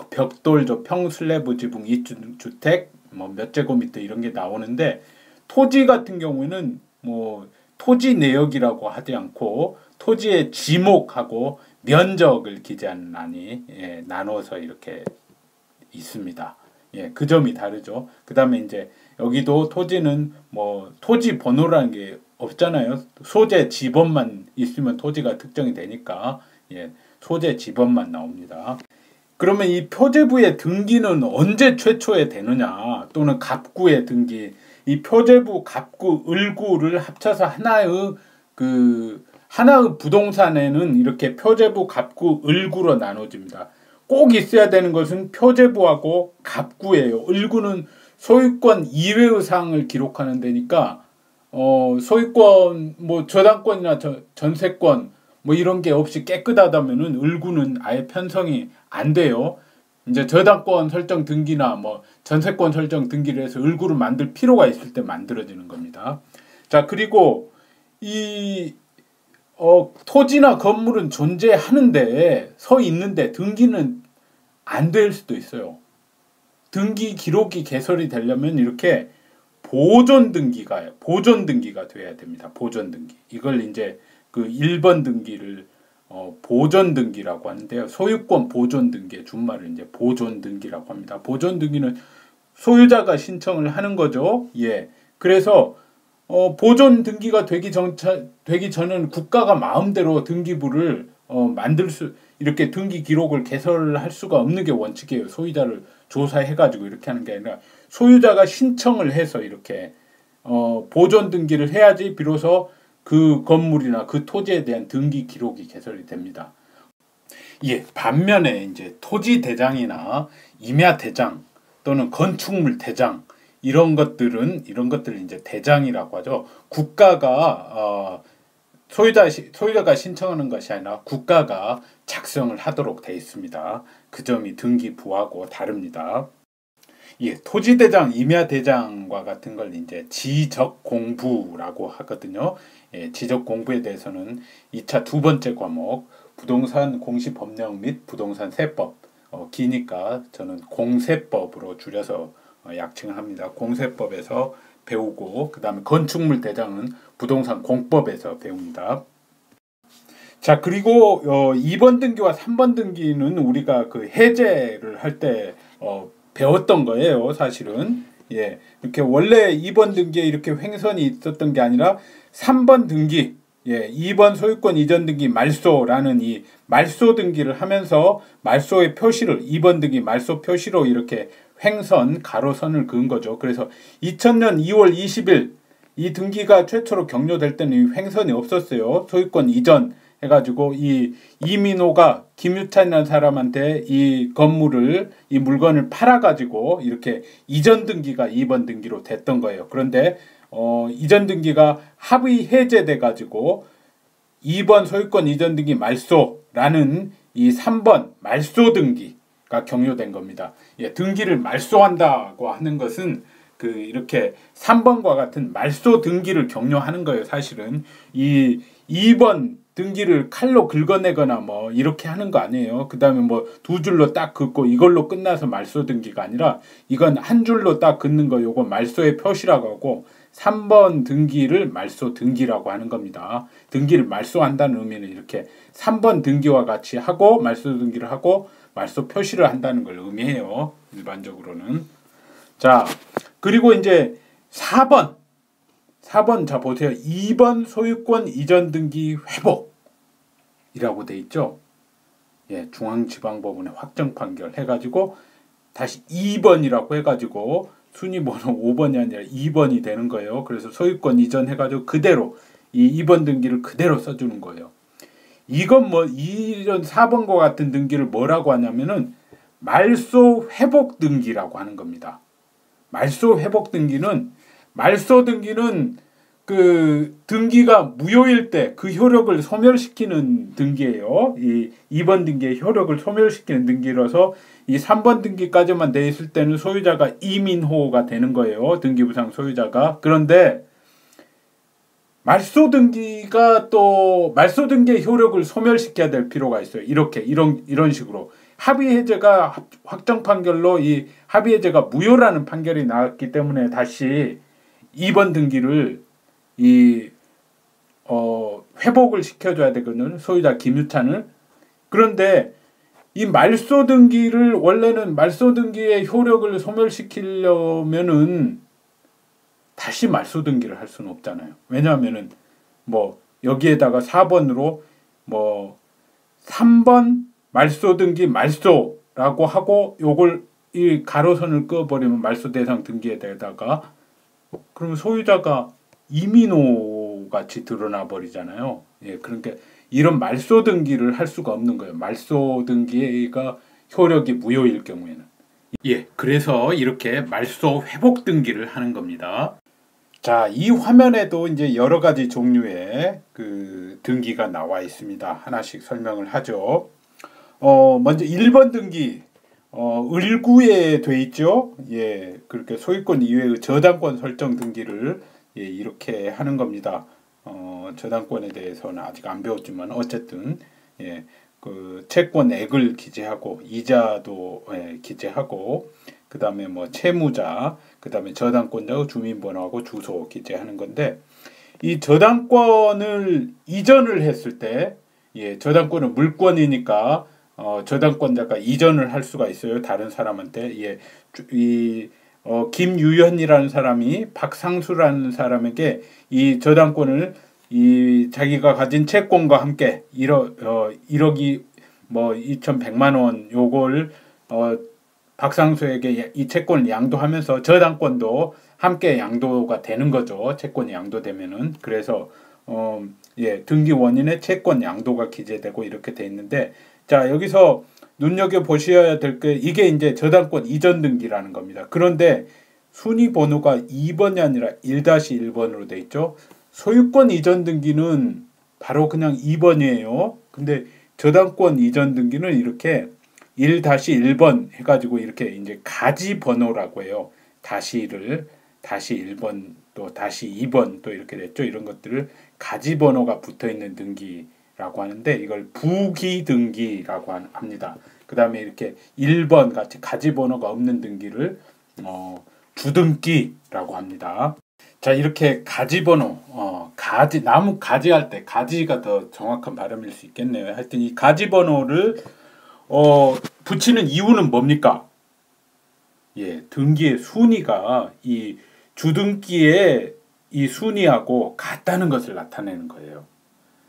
[SPEAKER 1] 벽돌조, 평슬래브 지붕, 이주택, 뭐 몇 제곱미터 이런 게 나오는데 토지 같은 경우에는 뭐 토지 내역이라고 하지 않고 토지의 지목하고 면적을 기재하는 란이 나눠서 이렇게 있습니다. 예, 그 점이 다르죠. 그 다음에 이제 여기도 토지는 뭐 토지 번호라는 게 없잖아요. 소재 지번만 있으면 토지가 특정이 되니까 소재 지번만 나옵니다. 그러면 이 표제부의 등기는 언제 최초에 되느냐 또는 갑구의 등기 이 표제부, 갑구, 을구를 합쳐서 하나의 부동산에는 이렇게 표제부, 갑구, 을구로 나눠집니다. 꼭 있어야 되는 것은 표제부하고 갑구예요. 을구는 소유권 이외의 사항을 기록하는 데니까 소유권 뭐 저당권이나 전세권 뭐 이런 게 없이 깨끗하다면은 을구는 아예 편성이 안 돼요. 이제 저당권 설정 등기나 뭐 전세권 설정 등기를 해서 을구를 만들 필요가 있을 때 만들어지는 겁니다. 자, 그리고 이 토지나 건물은 존재하는데 서 있는데 등기는 안 될 수도 있어요. 등기 기록이 개설이 되려면 이렇게 보존 등기가 돼야 됩니다. 보존 등기. 이걸 이제 그 1번 등기를 보존 등기라고 하는데요. 소유권 보존 등기의 준말을 이제 보존 등기라고 합니다. 보존 등기는 소유자가 신청을 하는 거죠. 예. 그래서 보존 등기가 되기 전에는 국가가 마음대로 등기부를 이렇게 등기 기록을 개설할 수가 없는 게 원칙이에요. 소유자를 조사해가지고 이렇게 하는 게 아니라 소유자가 신청을 해서 이렇게 보존 등기를 해야지 비로소 그 건물이나 그 토지에 대한 등기 기록이 개설이 됩니다. 예, 반면에 이제 토지 대장이나 임야 대장 또는 건축물 대장 이런 것들을 이제 대장이라고 하죠. 국가가 소유자가 신청하는 것이 아니라 국가가 작성을 하도록 되어 있습니다. 그 점이 등기부하고 다릅니다. 예, 토지대장, 임야대장과 같은 걸 이제 지적공부라고 하거든요. 예, 지적공부에 대해서는 2차 두 번째 과목 부동산 공시법령 및 부동산 세법 기니까 저는 공세법으로 줄여서 약칭을 합니다. 공세법에서 배우고 그 다음에 건축물 대장은 부동산 공법에서 배웁니다. 자, 그리고 2번 등기와 3번 등기는 우리가 그 해제를 할 때 배웠던 거예요, 사실은. 예, 이렇게 원래 2번 등기에 이렇게 횡선이 있었던 게 아니라 3번 등기, 예, 2번 소유권 이전 등기 말소라는 이 말소 등기를 하면서 말소의 표시를 2번 등기 말소 표시로 이렇게 횡선, 가로선을 그은 거죠. 그래서 2000년 2월 20일 이 등기가 최초로 격려될 때는 횡선이 없었어요. 소유권 이전 해가지고 이 이민호가 김유찬이라는 사람한테 이 건물을 이 물건을 팔아가지고 이렇게 이전 등기가 2번 등기로 됐던 거예요. 그런데 이전 등기가 합의 해제돼가지고 2번 소유권 이전 등기 말소라는 이 3번 말소 등기가 격려된 겁니다. 예, 등기를 말소한다고 하는 것은 그 이렇게 3번과 같은 말소 등기를 격려하는 거예요. 사실은 이 2번 등기를 칼로 긁어내거나 뭐 이렇게 하는 거 아니에요. 그 다음에 뭐 두 줄로 딱 긋고 이걸로 끝나서 말소 등기가 아니라 이건 한 줄로 딱 긋는 거 요거 말소의 표시라고 하고 3번 등기를 말소 등기라고 하는 겁니다. 등기를 말소한다는 의미는 이렇게 3번 등기와 같이 하고 말소 등기를 하고 말소 표시를 한다는 걸 의미해요. 일반적으로는. 자, 그리고 이제 4번 자 보세요. 2번 소유권 이전 등기 회복이라고 돼 있죠. 예, 중앙지방법원의 확정 판결 해가지고 다시 2번이라고 해가지고 순위번호 5번이 아니라 2번이 되는 거예요. 그래서 소유권 이전 해가지고 그대로 이 2번 등기를 그대로 써주는 거예요. 이건 뭐 이런 4번과 같은 등기를 뭐라고 하냐면은 말소 회복 등기라고 하는 겁니다. 말소 회복 등기는 그 등기가 무효일 때 그 효력을 소멸시키는 등기예요. 이 2번 등기의 효력을 소멸시키는 등기라서 이 3번 등기까지만 돼 있을 때는 소유자가 이민호가 되는 거예요. 등기부상 소유자가. 그런데 말소 등기의 효력을 소멸시켜야 될 필요가 있어요. 이런 식으로 합의 해제가 확정 판결로 이 합의 해제가 무효라는 판결이 나왔기 때문에 다시 2번 등기를 회복을 시켜줘야 되거든요. 소유자 김유찬을. 그런데 이 말소 등기를 원래는 말소 등기의 효력을 소멸시키려면은 다시 말소 등기를 할 수는 없잖아요. 왜냐하면은 뭐 여기에다가 4번으로 뭐 3번 말소 등기 말소라고 하고 요걸 이 가로선을 그어버리면 말소 대상 등기에다가 그러면 소유자가 이민호 같이 드러나 버리잖아요. 예, 그러니까 이런 말소 등기를 할 수가 없는 거예요. 말소 등기가 효력이 무효일 경우에는. 예, 그래서 이렇게 말소 회복 등기를 하는 겁니다. 자, 이 화면에도 이제 여러 가지 종류의 그 등기가 나와 있습니다. 하나씩 설명을 하죠. 먼저 1번 등기. 을구에 돼 있죠. 예, 그렇게 소유권 이외의 저당권 설정 등기를 이렇게 하는 겁니다. 저당권에 대해서는 아직 안 배웠지만 어쨌든 예, 그 채권액을 기재하고 이자도 기재하고 그 다음에 뭐 채무자, 그 다음에 저당권자의 주민번호하고 주소 기재하는 건데 이 저당권을 이전을 했을 때 저당권은 물권이니까 저당권자가 이전을 할 수가 있어요. 다른 사람한테. 김유현이라는 사람이 박상수라는 사람에게 이 저당권을 자기가 가진 채권과 함께 1억이 뭐 2,100만 원 요걸 박상수에게 이 채권을 양도하면서 저당권도 함께 양도가 되는 거죠. 채권이 양도되면은. 그래서 등기 원인의 채권 양도가 기재되고 이렇게 돼 있는데, 자, 여기서 눈여겨 보셔야 될 게 이게 이제 저당권 이전 등기라는 겁니다. 그런데 순위 번호가 2번이 아니라 1-1번으로 돼 있죠. 소유권 이전 등기는 바로 그냥 2번이에요. 근데 저당권 이전 등기는 이렇게 1-1번 해가지고 이렇게 이제 가지 번호라고 해요. -1을 -1번 또 -2번 또 이렇게 됐죠. 이런 것들을 가지 번호가 붙어 있는 등기라고 하는데 이걸 부기 등기라고 합니다. 그 다음에 이렇게 1번 같이 가지 번호가 없는 등기를 주등기라고 합니다. 자, 이렇게 가지 번호, 나무 가지 할 때 가지가 더 정확한 발음일 수 있겠네요. 하여튼 이 가지 번호를 붙이는 이유는 뭡니까? 등기의 순위가 이 주등기의 이 순위하고 같다는 것을 나타내는 거예요.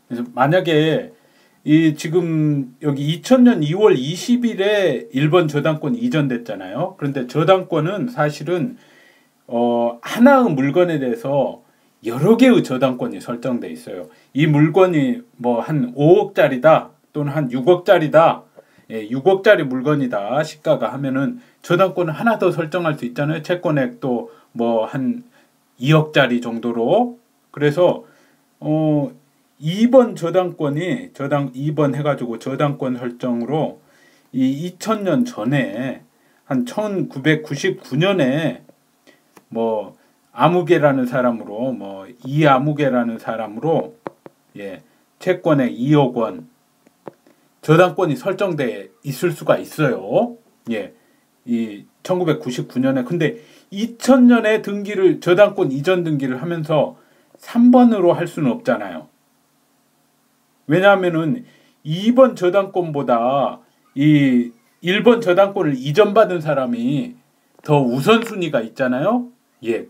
[SPEAKER 1] 그래서 만약에 지금 여기 2000년 2월 20일에 1번 저당권 이전됐잖아요. 그런데 저당권은 사실은 하나의 물건에 대해서 여러 개의 저당권이 설정돼 있어요. 이 물건이 뭐 한 5억짜리다 또는 한 6억짜리다, 6억짜리 물건이다 시가가 하면은 저당권을 하나 더 설정할 수 있잖아요. 채권액도 뭐 한 2억짜리 정도로. 그래서 2번 저당권이 2번 해가지고 저당권 설정으로 이 2000년 전에 한 1999년에 뭐 아무개라는 사람으로 뭐 이아무개라는 사람으로 채권액 2억 원 저당권이 설정돼 있을 수가 있어요. 이 1999년에. 근데 2000년에 등기를 저당권 이전 등기를 하면서 3번으로 할 수는 없잖아요. 왜냐하면은 2번 저당권보다 이 1번 저당권을 이전받은 사람이 더 우선순위가 있잖아요.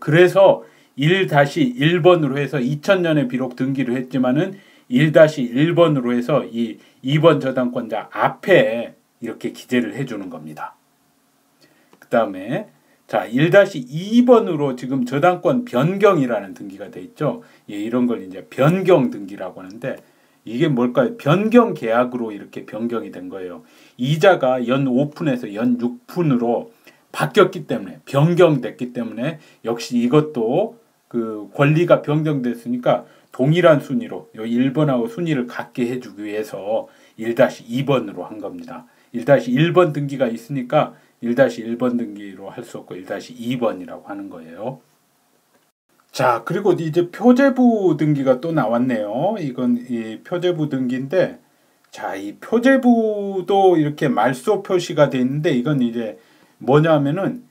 [SPEAKER 1] 그래서 1-1번으로 해서 2000년에 비록 등기를 했지만은 1-1번으로 해서 이 2번 저당권자 앞에 이렇게 기재를 해주는 겁니다. 그 다음에 자 1-2번으로 지금 저당권 변경이라는 등기가 돼 있죠. 이런 걸 이제 변경 등기라고 하는데 이게 뭘까요? 변경 계약으로 이렇게 변경이 된 거예요. 이자가 연 5푼에서 연 6푼으로 바뀌었기 때문에 변경됐기 때문에 역시 이것도 그 권리가 변경됐으니까 동일한 순위로 요 1번하고 순위를 같게 해주기 위해서 1-2번으로 한 겁니다. 1-1번 등기가 있으니까 1-1번 등기로 할 수 없고 1-2번이라고 하는 거예요. 자, 그리고 이제 표제부 등기가 또 나왔네요. 이건 이 표제부 등기인데, 자, 이 표제부도 이렇게 말소 표시가 돼 있는데 이건 이제 뭐냐면은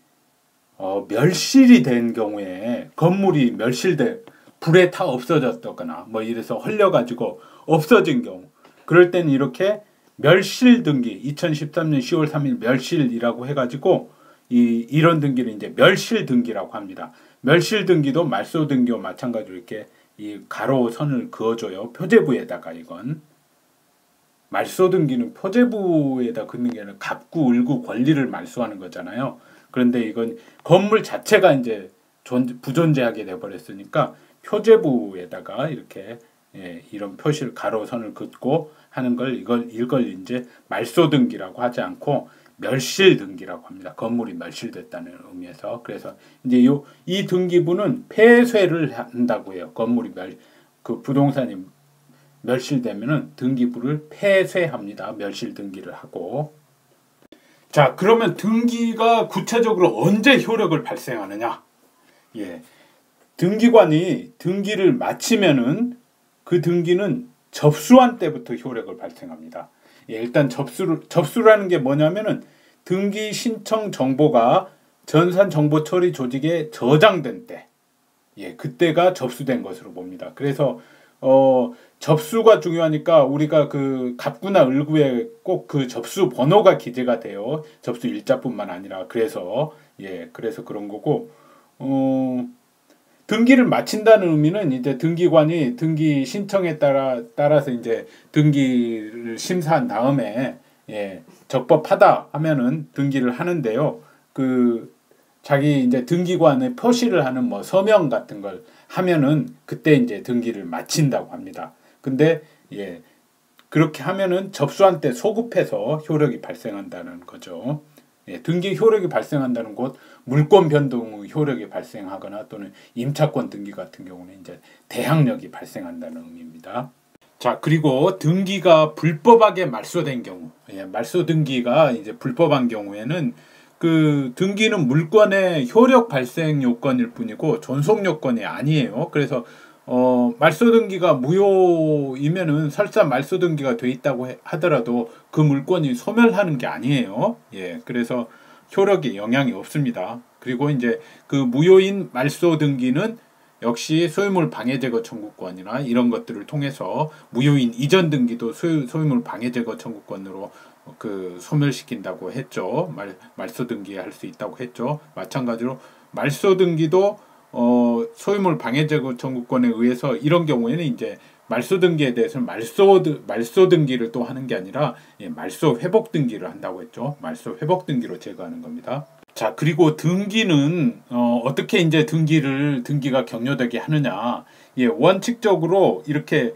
[SPEAKER 1] 멸실이 된 경우에 건물이 멸실돼 불에 타 없어졌거나 뭐 이래서 헐려가지고 없어진 경우, 그럴 때는 이렇게 멸실 등기 2013년 10월 3일 멸실이라고 해가지고 이런 등기를 이제 멸실 등기라고 합니다. 멸실 등기도 말소 등기와 마찬가지로 이렇게 이 가로 선을 그어줘요. 표제부에다가. 이건 말소 등기는 표제부에다 긋는 게 아니라 갑구, 을구, 권리를 말소하는 거잖아요. 그런데 이건 건물 자체가 이제 부존재하게 돼버렸으니까 표제부에다가 이렇게 이런 표시를 가로 선을 긋고 하는 걸 이걸 이제 말소 등기라고 하지 않고 멸실 등기라고 합니다. 건물이 멸실됐다는 의미에서. 그래서 이제 이 등기부는 폐쇄를 한다고 해요. 건물이 그 부동산이 멸실되면은 등기부를 폐쇄합니다. 멸실 등기를 하고. 자, 그러면 등기가 구체적으로 언제 효력을 발생하느냐? 등기관이 등기를 마치면은 그 등기는 접수한 때부터 효력을 발생합니다. 일단 접수라는 게 뭐냐면은 등기 신청 정보가 전산정보처리 조직에 저장된 때, 그때가 접수된 것으로 봅니다. 그래서 접수가 중요하니까 우리가 그 갑구나 을구에 꼭 그 접수 번호가 기재가 돼요. 접수 일자뿐만 아니라. 그래서 그런 거고, 등기를 마친다는 의미는 이제 등기관이 등기 신청에 따라서 이제 등기를 심사한 다음에 적법하다 하면은 등기를 하는데요. 그 자기 이제 등기관에 표시를 하는 뭐 서명 같은 걸 하면은 그때 이제 등기를 마친다고 합니다. 근데 예, 그렇게 하면은 접수한 때 소급해서 효력이 발생한다는 거죠. 예, 등기 효력이 발생한다는 곳 물권 변동 후 효력이 발생하거나 또는 임차권 등기 같은 경우는 이제 대항력이 발생한다는 의미입니다. 자, 그리고 등기가 불법하게 말소된 경우, 예, 말소 등기가 이제 불법한 경우에는 그 등기는 물권의 효력 발생 요건일 뿐이고 존속 요건이 아니에요. 그래서 말소 등기가 무효이면은 설사 말소 등기가 돼 있다고 하더라도 그 물권이 소멸하는 게 아니에요. 예, 그래서 효력에 영향이 없습니다. 그리고 이제 그 무효인 말소 등기는 역시 소유물 방해 제거 청구권이나 이런 것들을 통해서 무효인 이전 등기도 소유물 방해 제거 청구권으로 그 소멸시킨다고 했죠. 말소 등기할 수 있다고 했죠. 마찬가지로 말소 등기도 소유물 방해 제거 청구권에 의해서 이런 경우에는 이제 말소 등기에 대해서는 말소 등기를 또 하는 게 아니라 예, 말소 회복 등기를 한다고 했죠. 말소 회복 등기로 제거하는 겁니다. 자, 그리고 등기는 어떻게 이제 등기가 격려되게 하느냐? 예, 원칙적으로 이렇게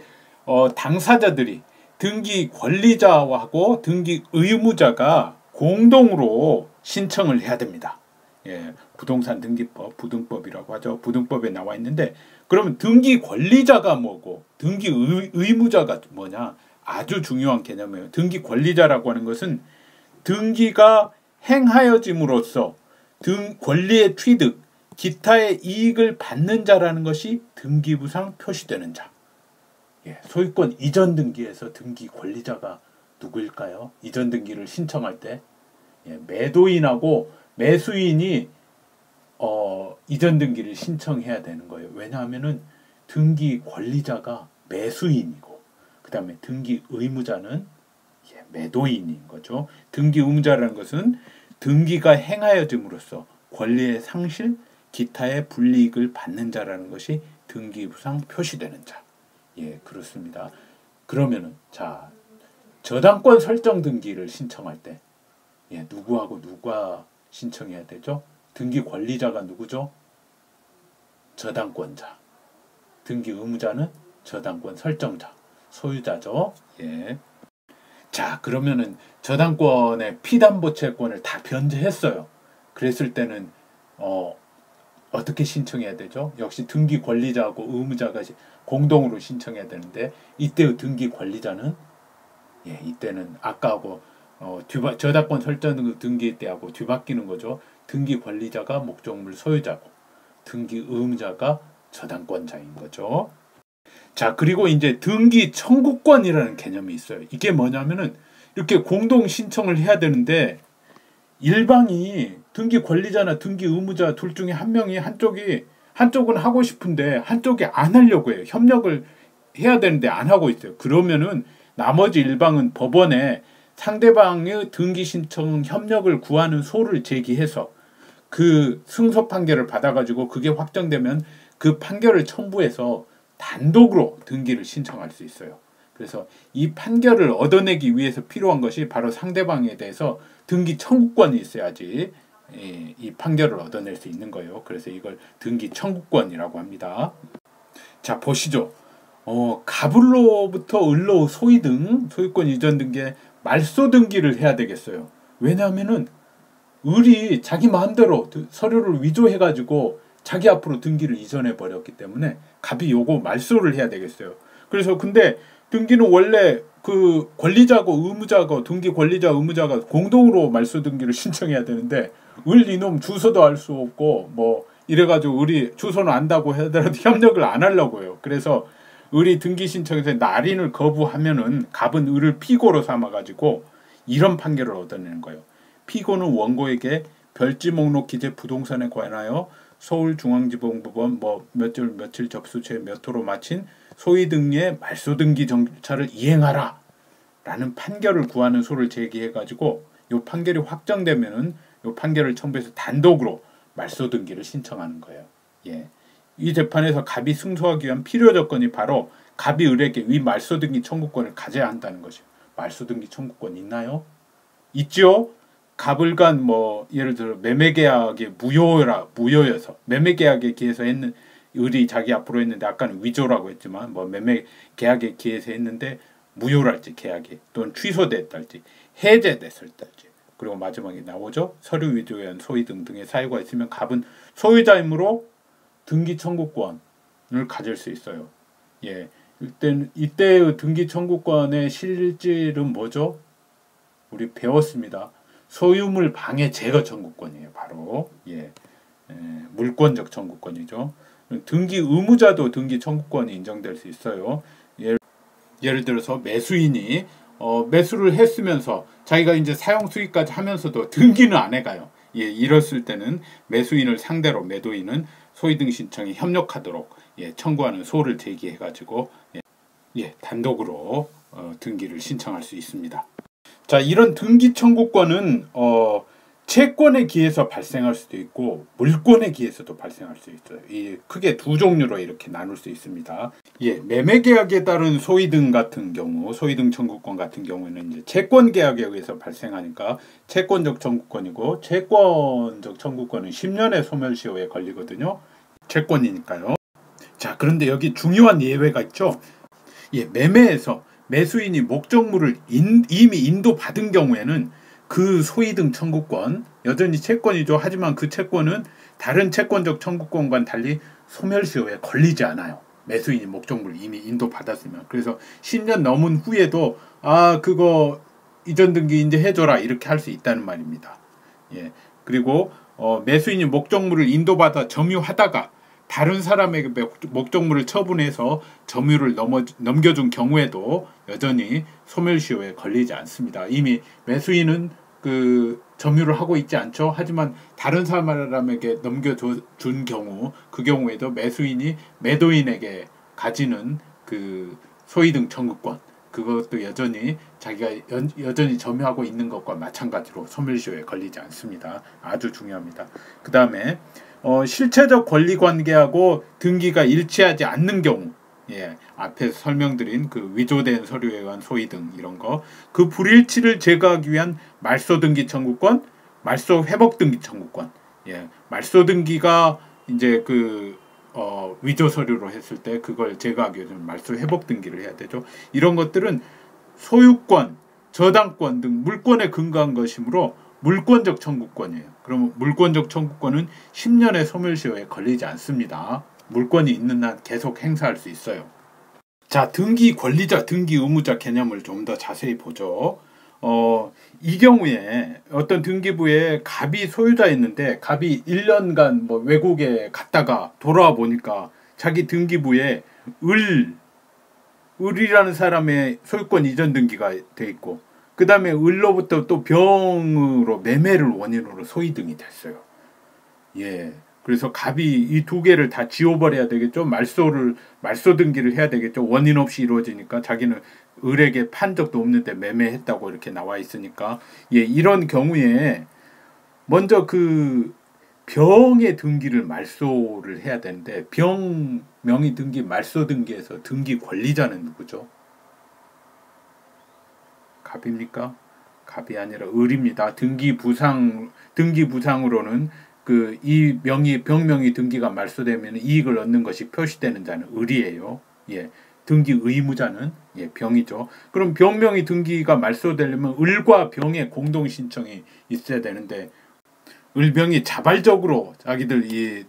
[SPEAKER 1] 당사자들이 등기 권리자하고 등기 의무자가 공동으로 신청을 해야 됩니다. 예, 부동산 등기법, 부등법이라고 하죠. 부등법에 나와 있는데 그러면 등기 권리자가 뭐고 등기 의무자가 뭐냐? 아주 중요한 개념이에요. 등기 권리자라고 하는 것은 등기가 행하여짐으로써 권리의 취득, 기타의 이익을 받는 자라는 것이 등기부상 표시되는 자. 예, 소유권 이전 등기에서 등기 권리자가 누구일까요? 이전 등기를 신청할 때 예, 매도인하고 매수인이 이전 등기를 신청해야 되는 거예요. 왜냐하면은 등기 권리자가 매수인이고 그 다음에 등기 의무자는 예, 매도인인 거죠. 등기 의무자라는 것은 등기가 행하여짐으로써 권리의 상실, 기타의 불이익을 받는 자라는 것이 등기부상 표시되는 자. 예, 그렇습니다. 그러면은 자, 저당권 설정 등기를 신청할 때 예, 누구하고 누가 신청해야 되죠? 등기 권리자가 누구죠? 저당권자. 등기 의무자는 저당권 설정자, 소유자죠. 예. 자, 그러면은 저당권의 피담보채권을 다 변제했어요. 그랬을 때는 어떻게 신청해야 되죠? 역시 등기 권리자하고 의무자가 공동으로 신청해야 되는데 이때 등기 권리자는 예, 이때는 아까하고 저당권 설정 등기 때하고 뒤바뀌는 거죠. 등기 권리자가 목적물 소유자고 등기 의무자가 저당권자인 거죠. 자, 그리고 이제 등기 청구권이라는 개념이 있어요. 이게 뭐냐면은 이렇게 공동 신청을 해야 되는데 일방이 등기 권리자나 등기 의무자 둘 중에 한 명이 한쪽은 하고 싶은데 한쪽이 안 하려고 해요. 협력을 해야 되는데 안 하고 있어요. 그러면은 나머지 일방은 법원에 상대방의 등기 신청 협력을 구하는 소를 제기해서 그 승소 판결을 받아가지고 그게 확정되면 그 판결을 첨부해서 단독으로 등기를 신청할 수 있어요. 그래서 이 판결을 얻어내기 위해서 필요한 것이 바로 상대방에 대해서 등기 청구권이 있어야지 이 판결을 얻어낼 수 있는 거예요. 그래서 이걸 등기 청구권이라고 합니다. 자, 보시죠. 갑을로부터 을로 소위 등 소유권 이전 등기에 말소 등기를 해야 되겠어요. 왜냐하면은 을이 자기 마음대로 서류를 위조해가지고 자기 앞으로 등기를 이전해 버렸기 때문에 갑이 요거 말소를 해야 되겠어요. 그래서 근데 등기는 원래 그 권리자고 의무자고 등기 권리자 의무자가 공동으로 말소 등기를 신청해야 되는데 을 이놈 주소도 알 수 없고 뭐 이래가지고 을이 주소는 안다고 하더라도 협력을 안 하려고 해요. 그래서 을이 등기 신청에서 날인을 거부하면은 갑은 을을 피고로 삼아가지고 이런 판결을 얻어내는 거예요. 피고는 원고에게 별지 목록 기재 부동산에 관하여 서울중앙지방법원 뭐 며칠 며칠 접수처에 몇 호로 마친 소위 등기의 말소 등기 절차를 이행하라 라는 판결을 구하는 소를 제기해가지고 요 판결이 확정되면은 요 판결을 첨부해서 단독으로 말소 등기를 신청하는 거예요. 예. 이 재판에서 갑이 승소하기 위한 필요 조건이 바로 갑이 을에게 위 말소 등기 청구권을 가져야 한다는 것이에요. 말소 등기 청구권 있나요? 있죠? 갑을간 뭐 예를 들어 매매계약이 무효여서 매매계약에 기해서 했는 을이 자기 앞으로 했는데 아까는 위조라고 했지만 뭐 매매계약에 기해서 했는데 무효랄지 계약이 또는 취소됐달지 해제됐을지 그리고 마지막에 나오죠. 서류 위조에 의한 소위 등등의 사유가 있으면 갑은 소유자이므로 등기 청구권을 가질 수 있어요. 예, 이때의 등기 청구권의 실질은 뭐죠? 우리 배웠습니다. 소유물 방해 제거 청구권이에요. 바로 물권적 청구권이죠. 등기 의무자도 등기 청구권이 인정될 수 있어요. 예를 들어서 매수인이 매수를 했으면서 자기가 이제 사용 수익까지 하면서도 등기는 안 해가요. 이랬을 때는 매수인을 상대로 매도인은 소위등 신청에 협력하도록 청구하는 소를 제기해가지고 단독으로 등기를 신청할 수 있습니다. 자, 이런 등기 청구권은 채권에 기해서 발생할 수도 있고 물권에 기해서도 발생할 수 있어요. 크게 두 종류로 이렇게 나눌 수 있습니다. 매매계약에 따른 소위등 같은 경우, 소위등 청구권 같은 경우에는 이제 채권계약에 의해서 발생하니까 채권적 청구권이고 채권적 청구권은 10년의 소멸시효에 걸리거든요. 채권이니까요. 자, 그런데 여기 중요한 예외가 있죠. 매매에서 매수인이 목적물을 이미 인도받은 경우에는 그 소위등 청구권 여전히 채권이죠. 하지만 그 채권은 다른 채권적 청구권과는 달리 소멸시효에 걸리지 않아요. 매수인이 목적물을 이미 인도받았으면. 그래서 10년 넘은 후에도 그거 이전 등기 이제 해줘라 이렇게 할 수 있다는 말입니다. 그리고 매수인이 목적물을 인도받아 점유하다가 다른 사람에게 목적물을 처분해서 점유를 넘겨준 경우에도 여전히 소멸시효에 걸리지 않습니다. 이미 매수인은 그 점유를 하고 있지 않죠. 하지만 다른 사람에게 넘겨준 경우 그 경우에도 매수인이 매도인에게 가지는 그 소위등 청구권 그것도 여전히 자기가 여전히 점유하고 있는 것과 마찬가지로 소멸시효에 걸리지 않습니다. 아주 중요합니다. 그 다음에 실체적 권리관계하고 등기가 일치하지 않는 경우 앞에서 설명드린 그 위조된 서류에 의한 소위등 이런 거 그 불일치를 제거하기 위한 말소등기 청구권, 말소회복등기 청구권 말소등기가 이제 그 위조 서류로 했을 때 그걸 제거하기 위해서 말소회복등기를 해야 되죠. 이런 것들은 소유권, 저당권 등 물권에 근거한 것이므로 물권적 청구권이에요. 그럼 물권적 청구권은 10년의 소멸시효에 걸리지 않습니다. 물권이 있는 한 계속 행사할 수 있어요. 자, 등기 권리자, 등기 의무자 개념을 좀 더 자세히 보죠. 이 경우에 어떤 등기부에 갑이 소유자였는데 갑이 1년간 뭐 외국에 갔다가 돌아와 보니까 자기 등기부에 을이라는 사람의 소유권 이전 등기가 돼 있고 그 다음에 을로부터 또 병으로 매매를 원인으로 소위등이 됐어요. 그래서 갑이 이 두 개를 다 지워버려야 되겠죠. 말소 등기를 해야 되겠죠. 원인 없이 이루어지니까 자기는 을에게 판 적도 없는데 매매했다고 이렇게 나와 있으니까 이런 경우에 먼저 그 병의 등기를 말소를 해야 되는데 병 명의 등기 말소 등기에서 등기 권리자는 누구죠? 갑입니까? 갑이 아니라 을입니다. 등기 부상으로는 이 병명의 등기가 말소되면 이익을 얻는 것이 표시되는 자는 을이에요. 등기 의무자는 병이죠. 그럼 병명의 등기가 말소되려면 을과 병의 공동 신청이 있어야 되는데 을병이 자발적으로 자기들 이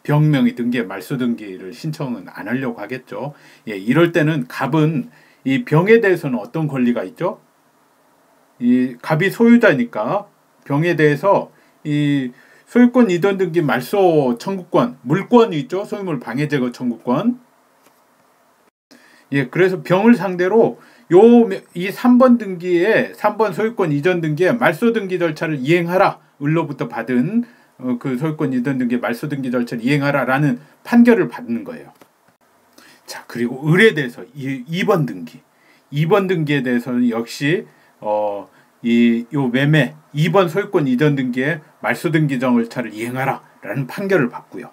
[SPEAKER 1] 병명의 등기에 말소 등기를 신청은 안 하려고 하겠죠. 이럴 때는 갑은 이 병에 대해서는 어떤 권리가 있죠? 이 갑이 소유자니까 병에 대해서 이 소유권 이전 등기 말소 청구권, 물권이 있죠. 소유물 방해 제거 청구권. 그래서 병을 상대로 이 3번 등기에 3번 소유권 이전 등기에 말소 등기 절차를 이행하라. 을로부터 받은 그 소유권 이전 등기 말소 등기 절차를 이행하라라는 판결을 받는 거예요. 자, 그리고 을에 대해서 2번 등기. 2번 등기에 대해서는 역시 요 매매 2번 소유권 이전 등기에 말소 등기 절차를 이행하라라는 판결을 받고요.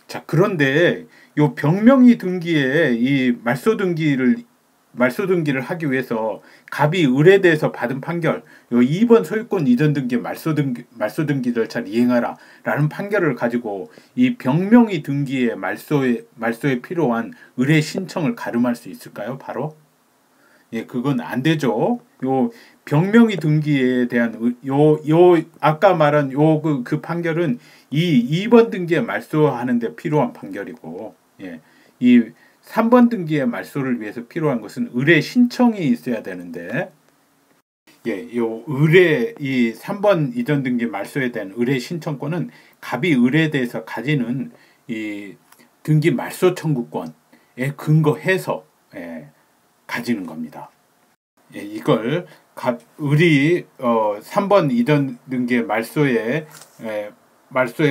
[SPEAKER 1] 자, 그런데 요 병명의 등기에 이 말소 등기를 말소 등기를 하기 위해서 갑이 을에 대해서 받은 판결, 요 2번 소유권 이전 등기 말소 등기 절차를 이행하라 라는 판결을 가지고 이 병명의 등기의 말소에 필요한 을의 신청을 가름할 수 있을까요? 바로? 예, 그건 안 되죠. 요 병명의 등기에 대한 아까 말한 그 판결은 이 2번 등기에 말소하는 데 필요한 판결이고, 예, 이 3번 등기의 말소를 위해서 필요한 것은 을의 신청이 있어야 되는데, 예, 요 을의 이 3번 이전 등기 말소에 대한 을의 신청권은 갑이 을에 대해서 가지는 이 등기 말소 청구권에 근거해서, 예, 가지는 겁니다. 예, 이걸 을이 3번 이전 등기 말소에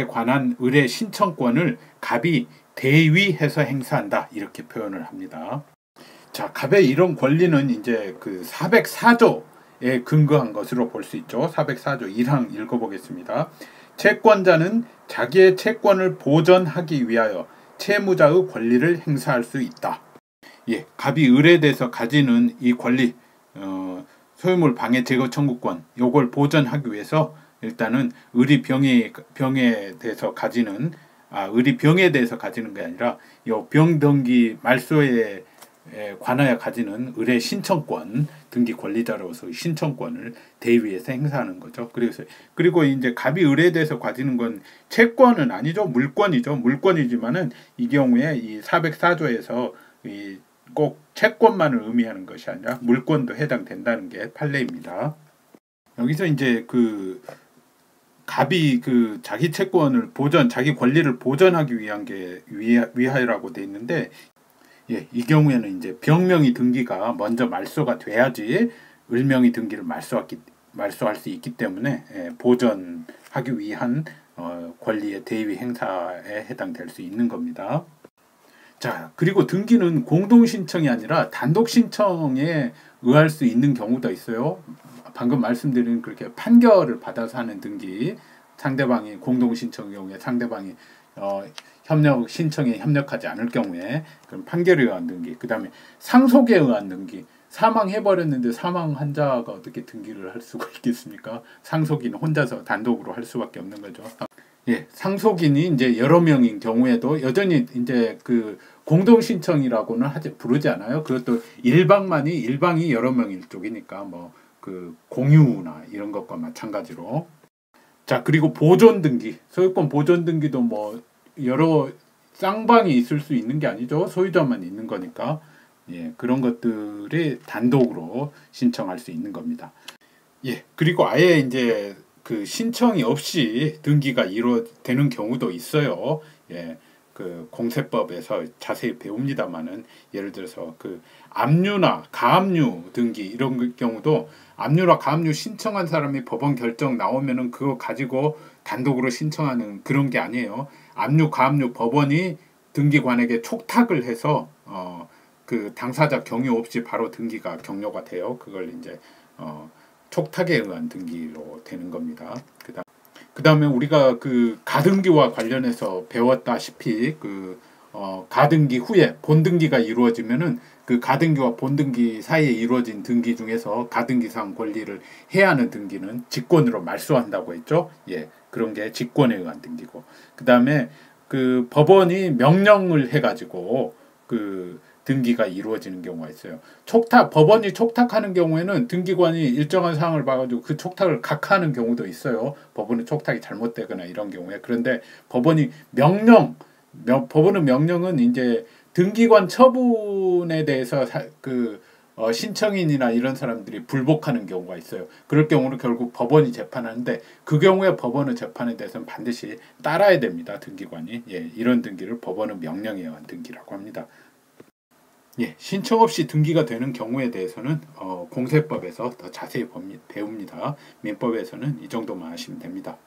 [SPEAKER 1] 관한 을의 신청권을 갑이 대위해서 행사한다 이렇게 표현을 합니다. 자, 갑의 이런 권리는 이제 그 404조에 근거한 것으로 볼 수 있죠. 404조 1항 읽어보겠습니다. 채권자는 자기의 채권을 보전하기 위하여 채무자의 권리를 행사할 수 있다. 예, 갑이 을에 대해서 가지는 이 권리, 소유물 방해 제거 청구권, 요걸 보전하기 위해서 일단은 을이 병에 대해서 가지는 을이 병에 대해서 가지는 게 아니라 요 병등기 말소에 관하여 가지는 을의 신청권, 등기 권리자로서 신청권을 대위에서 행사하는 거죠. 그리고 이제 갑이 을에 대해서 가지는 건 채권은 아니죠. 물권이죠. 물권이지만은 이 경우에 이 404조에서 꼭 채권만을 의미하는 것이 아니라 물권도 해당된다는 게 판례입니다. 여기서 이제 그 갑이 그 자기 채권을 자기 권리를 보전하기 위한 게 위하여라고 돼 있는데, 예, 이 경우에는 이제 병명의 등기가 먼저 말소가 돼야지 을명의 등기를 말소할 수 있기 때문에, 예, 보전하기 위한 권리의 대위 행사에 해당될 수 있는 겁니다. 자, 그리고 등기는 공동 신청이 아니라 단독 신청에 의할 수 있는 경우도 있어요. 방금 말씀드린 그렇게 판결을 받아서 하는 등기, 상대방이 공동 신청의 경우에 상대방이 신청에 협력하지 않을 경우에 그럼 판결에 의한 등기, 그 다음에 상속에 의한 등기, 사망해버렸는데 사망 환자가 어떻게 등기를 할 수가 있겠습니까? 상속인 혼자서 단독으로 할 수밖에 없는 거죠. 예, 상속인이 이제 여러 명인 경우에도 여전히 이제 그 공동 신청이라고는 부르지 않아요. 그것도 일방이 여러 명일 쪽이니까 뭐 그 공유나 이런 것과 마찬가지로. 자, 그리고 보존 등기, 소유권 보존 등기도 뭐 여러 쌍방이 있을 수 있는 게 아니죠. 소유자만 있는 거니까. 예, 그런 것들이 단독으로 신청할 수 있는 겁니다. 예, 그리고 아예 이제 그 신청이 없이 등기가 되는 경우도 있어요. 예, 그 공세법에서 자세히 배웁니다만은, 예를 들어서 그 압류나 가압류 등기 이런 경우도 압류나 가압류 신청한 사람이 법원 결정 나오면은 그거 가지고 단독으로 신청하는 그런 게 아니에요. 압류, 가압류 법원이 등기관에게 촉탁을 해서 그 당사자 경유 없이 바로 등기가 격려가 돼요. 그걸 이제 촉탁에 의한 등기로 되는 겁니다. 그 다음에 우리가 그 가등기와 관련해서 배웠다시피 가등기 후에 본등기가 이루어지면은 그 가등기와 본등기 사이에 이루어진 등기 중에서 가등기상 권리를 해야 하는 등기는 직권으로 말소한다고 했죠. 예, 그런 게 직권에 의한 등기고, 그 다음에 그 법원이 명령을 해가지고 그 등기가 이루어지는 경우가 있어요. 법원이 촉탁하는 경우에는 등기관이 일정한 사항을 봐가지고 그 촉탁을 각하하는 경우도 있어요. 법원의 촉탁이 잘못되거나 이런 경우에. 그런데 법원은 명령은 이제 등기관 처분에 대해서 신청인이나 이런 사람들이 불복하는 경우가 있어요. 그럴 경우는 결국 법원이 재판하는데, 그 경우에 법원의 재판에 대해서는 반드시 따라야 됩니다. 등기관이. 예, 이런 등기를 법원은 명령에 의한 등기라고 합니다. 예, 신청 없이 등기가 되는 경우에 대해서는 공세법에서 더 자세히 배웁니다. 민법에서는 이 정도만 하시면 됩니다.